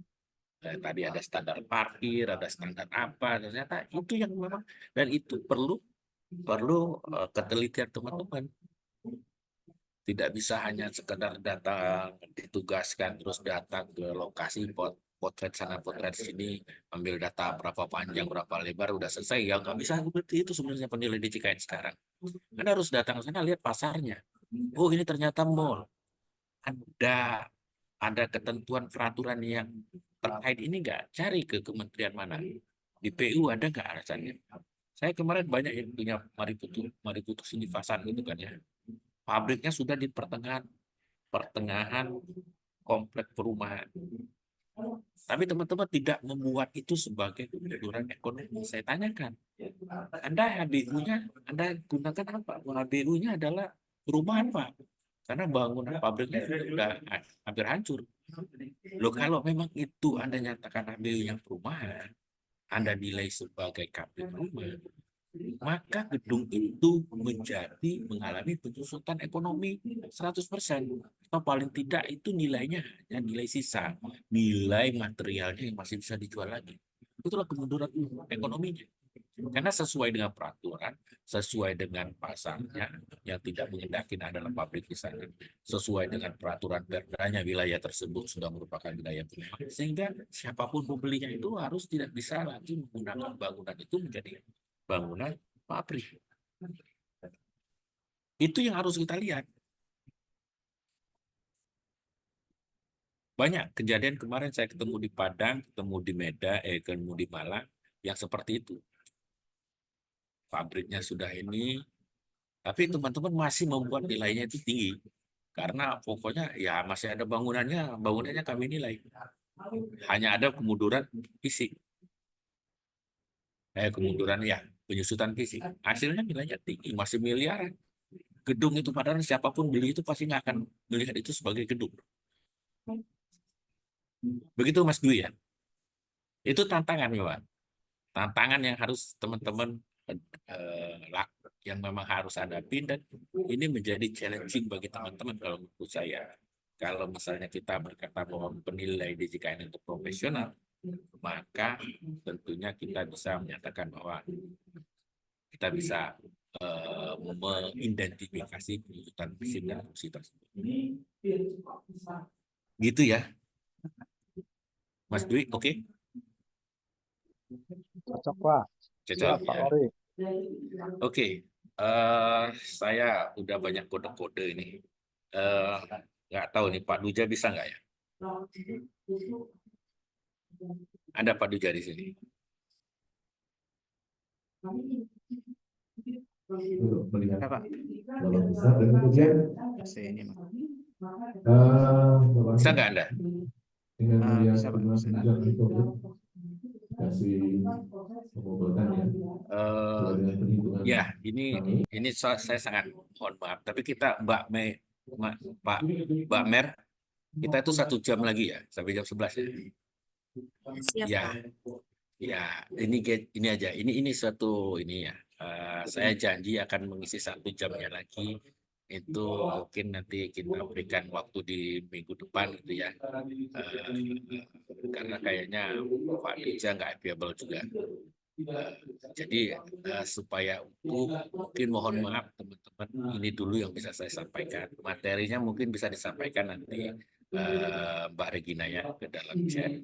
tadi ada standar parkir, ada standar apa, ternyata itu yang memang, dan itu perlu ketelitian teman-teman. Tidak bisa hanya sekedar datang, ditugaskan, terus datang ke lokasi, potret sana, potret sini, ambil data berapa panjang, berapa lebar, udah selesai. Ya nggak bisa seperti itu sebenarnya penilai DJKN sekarang. Anda harus datang ke sana, lihat pasarnya. Oh, ini ternyata mall. Ada ketentuan peraturan yang terkait ini nggak? Cari ke kementerian mana. Di PU ada nggak alasannya? Saya kemarin banyak yang punya Mariputus ini Fasan gitu kan ya. Pabriknya sudah di pertengahan komplek perumahan. Tapi teman-teman tidak membuat itu sebagai kemunduran ekonomi. Saya tanyakan, Anda HBU-nya, Anda gunakan apa? HBU-nya adalah perumahan, Pak. Karena bangunan pabriknya sudah hampir hancur. Loh, kalau memang itu Anda nyatakan HBU-nya perumahan, Anda nilai sebagai KP rumah, maka gedung itu mengalami penyusutan ekonomi 100%. Atau paling tidak itu nilainya hanya nilai sisa, nilai materialnya yang masih bisa dijual lagi. Itulah kemunduran ekonominya. Karena sesuai dengan peraturan, sesuai dengan pasarnya, yang tidak mengendaki adalah pabrik di sana, sesuai dengan peraturan perdanya wilayah tersebut sudah merupakan wilayah perumahan, sehingga siapapun pembelinya itu harus tidak bisa lagi menggunakan bangunan itu menjadi bangunan pabrik. Itu yang harus kita lihat. Banyak kejadian kemarin saya ketemu di Padang, ketemu di Medan, ketemu di Malang, yang seperti itu. Pabriknya sudah ini, tapi teman-teman masih membuat nilainya itu tinggi. Karena pokoknya ya masih ada bangunannya kami nilai. Hanya ada kemunduran fisik. Kemunduran ya, penyusutan fisik. Hasilnya nilainya tinggi, masih miliaran. Gedung itu padahal siapapun beli itu pasti nggak akan melihat itu sebagai gedung. Begitu Mas Dwi ya. Itu tantangan memang. Tantangan yang harus teman-teman yang memang harus hadapin, dan ini menjadi challenging bagi teman-teman kalau menurut saya. Kalau misalnya kita berkata bahwa penilai DJKN itu profesional, maka tentunya kita bisa menyatakan bahwa kita bisa mengidentifikasi penyusutan fisik dan fungsi tersebut. Gitu ya, Mas Dwi, oke? Cocok, Pak. Cocok Pak ya. Ori. Oke, saya udah banyak kode-kode ini. Nggak tahu nih Pak Duja bisa nggak ya? Ada Pak Duja di sini. Melihat Pak. kalau bisa, dan kemudian Bisa nggak Anda? dengan melihat bisa, Pak. penunjukan itu kasih pengobatan ya. Ya, ini saya sangat mohon maaf, tapi kita Mbak Mer, kita itu 1 jam lagi ya, sampai jam 11 ya. Siap, Ya, Pak. ya, ini aja, ini satu ini ya. Saya janji akan mengisi 1 jamnya lagi. Itu mungkin nanti kita berikan waktu di minggu depan gitu ya. Karena kayaknya Pak Dija nggak available juga. Jadi supaya mungkin mohon maaf teman-teman, ini dulu yang bisa saya sampaikan. Materinya mungkin bisa disampaikan nanti Mbak Regina ya ke dalam chat.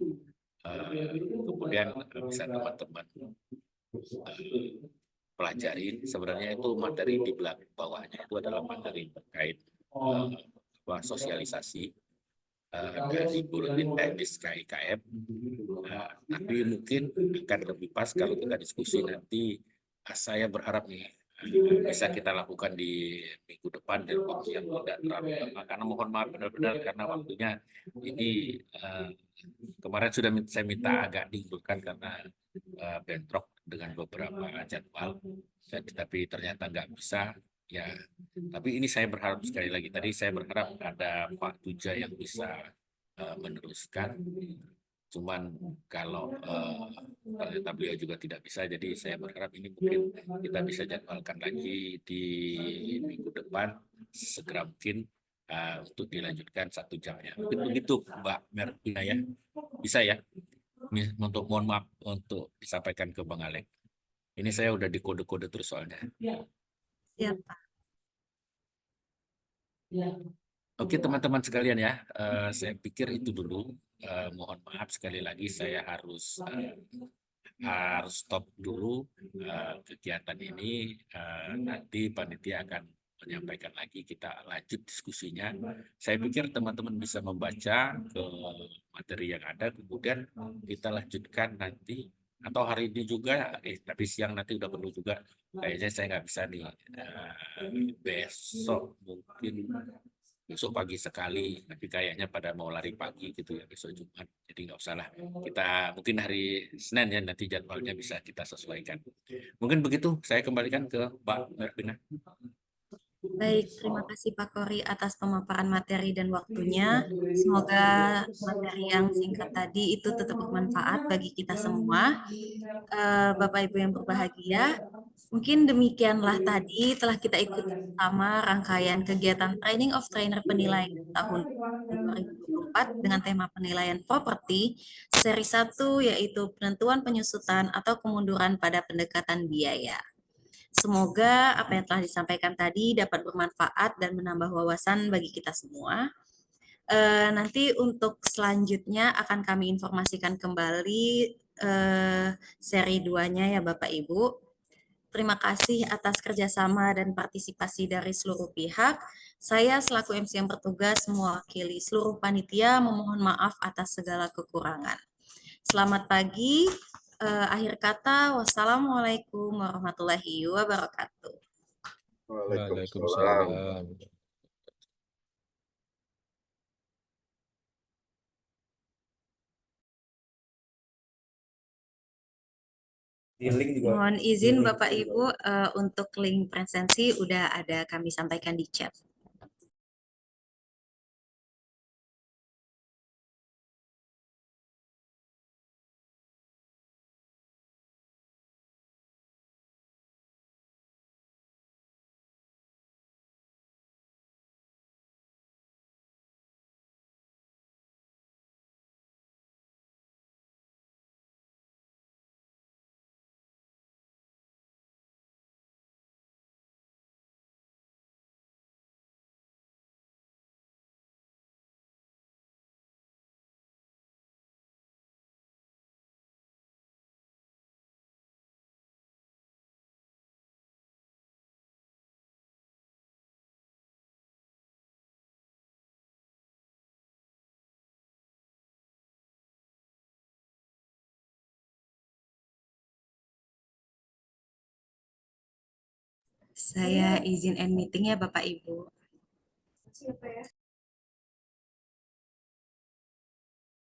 Kemudian bisa teman-teman pelajarin. Sebenarnya itu materi di belakang bawahnya itu adalah materi terkait sosialisasi dari Buletin Teknis KIKM. Tapi mungkin akan lebih pas kalau kita diskusi nanti. Saya berharap nih bisa kita lakukan di minggu depan dan waktu yang tidak terlalu lama. Karena mohon maaf benar-benar karena waktunya ini kemarin sudah saya minta agak diundurkan karena bentrok dengan beberapa jadwal, tapi ternyata nggak bisa. Ya, tapi ini saya berharap sekali lagi. Tadi saya berharap ada Pak Tuja yang bisa meneruskan. Cuman kalau ternyata beliau juga tidak bisa, jadi saya berharap ini mungkin kita bisa jadwalkan lagi di minggu depan segera mungkin untuk dilanjutkan 1 jamnya. Mungkin begitu Mbak Mervina ya, bisa ya. Untuk mohon maaf untuk disampaikan ke Bang Alek. Ini saya udah dikode-kode terus soalnya. Siap, Pak. Oke teman-teman sekalian ya, saya pikir itu dulu. Mohon maaf sekali lagi saya harus stop dulu kegiatan ini. Nanti panitia akan menyampaikan lagi, kita lanjut diskusinya. Saya pikir teman-teman bisa membaca ke materi yang ada, kemudian kita lanjutkan nanti atau hari ini juga, tapi siang nanti udah perlu juga. Kayaknya saya nggak bisa nih, besok mungkin. Besok pagi sekali, tapi kayaknya pada mau lari pagi gitu ya besok Jumat. Jadi nggak usah lah. Kita mungkin hari Senin ya nanti jadwalnya bisa kita sesuaikan. Mungkin begitu. Saya kembalikan ke Mbak Mervina. Baik, terima kasih Pak Kori atas pemaparan materi dan waktunya. Semoga materi yang singkat tadi itu tetap bermanfaat bagi kita semua. Bapak Ibu yang berbahagia, mungkin demikianlah tadi telah kita ikuti bersama rangkaian kegiatan Training of Trainer Penilaian tahun 2024 dengan tema penilaian properti seri 1 yaitu penentuan penyusutan atau kemunduran pada pendekatan biaya. Semoga apa yang telah disampaikan tadi dapat bermanfaat dan menambah wawasan bagi kita semua. Nanti untuk selanjutnya akan kami informasikan kembali seri 2-nya ya Bapak Ibu. Terima kasih atas kerjasama dan partisipasi dari seluruh pihak. Saya selaku MC yang bertugas mewakili seluruh panitia memohon maaf atas segala kekurangan. Selamat pagi. Akhir kata, wassalamualaikum warahmatullahi wabarakatuh. Waalaikumsalam. Mohon izin Bapak Ibu untuk link presensi udah ada kami sampaikan di chat. Saya izin end meeting ya Bapak Ibu.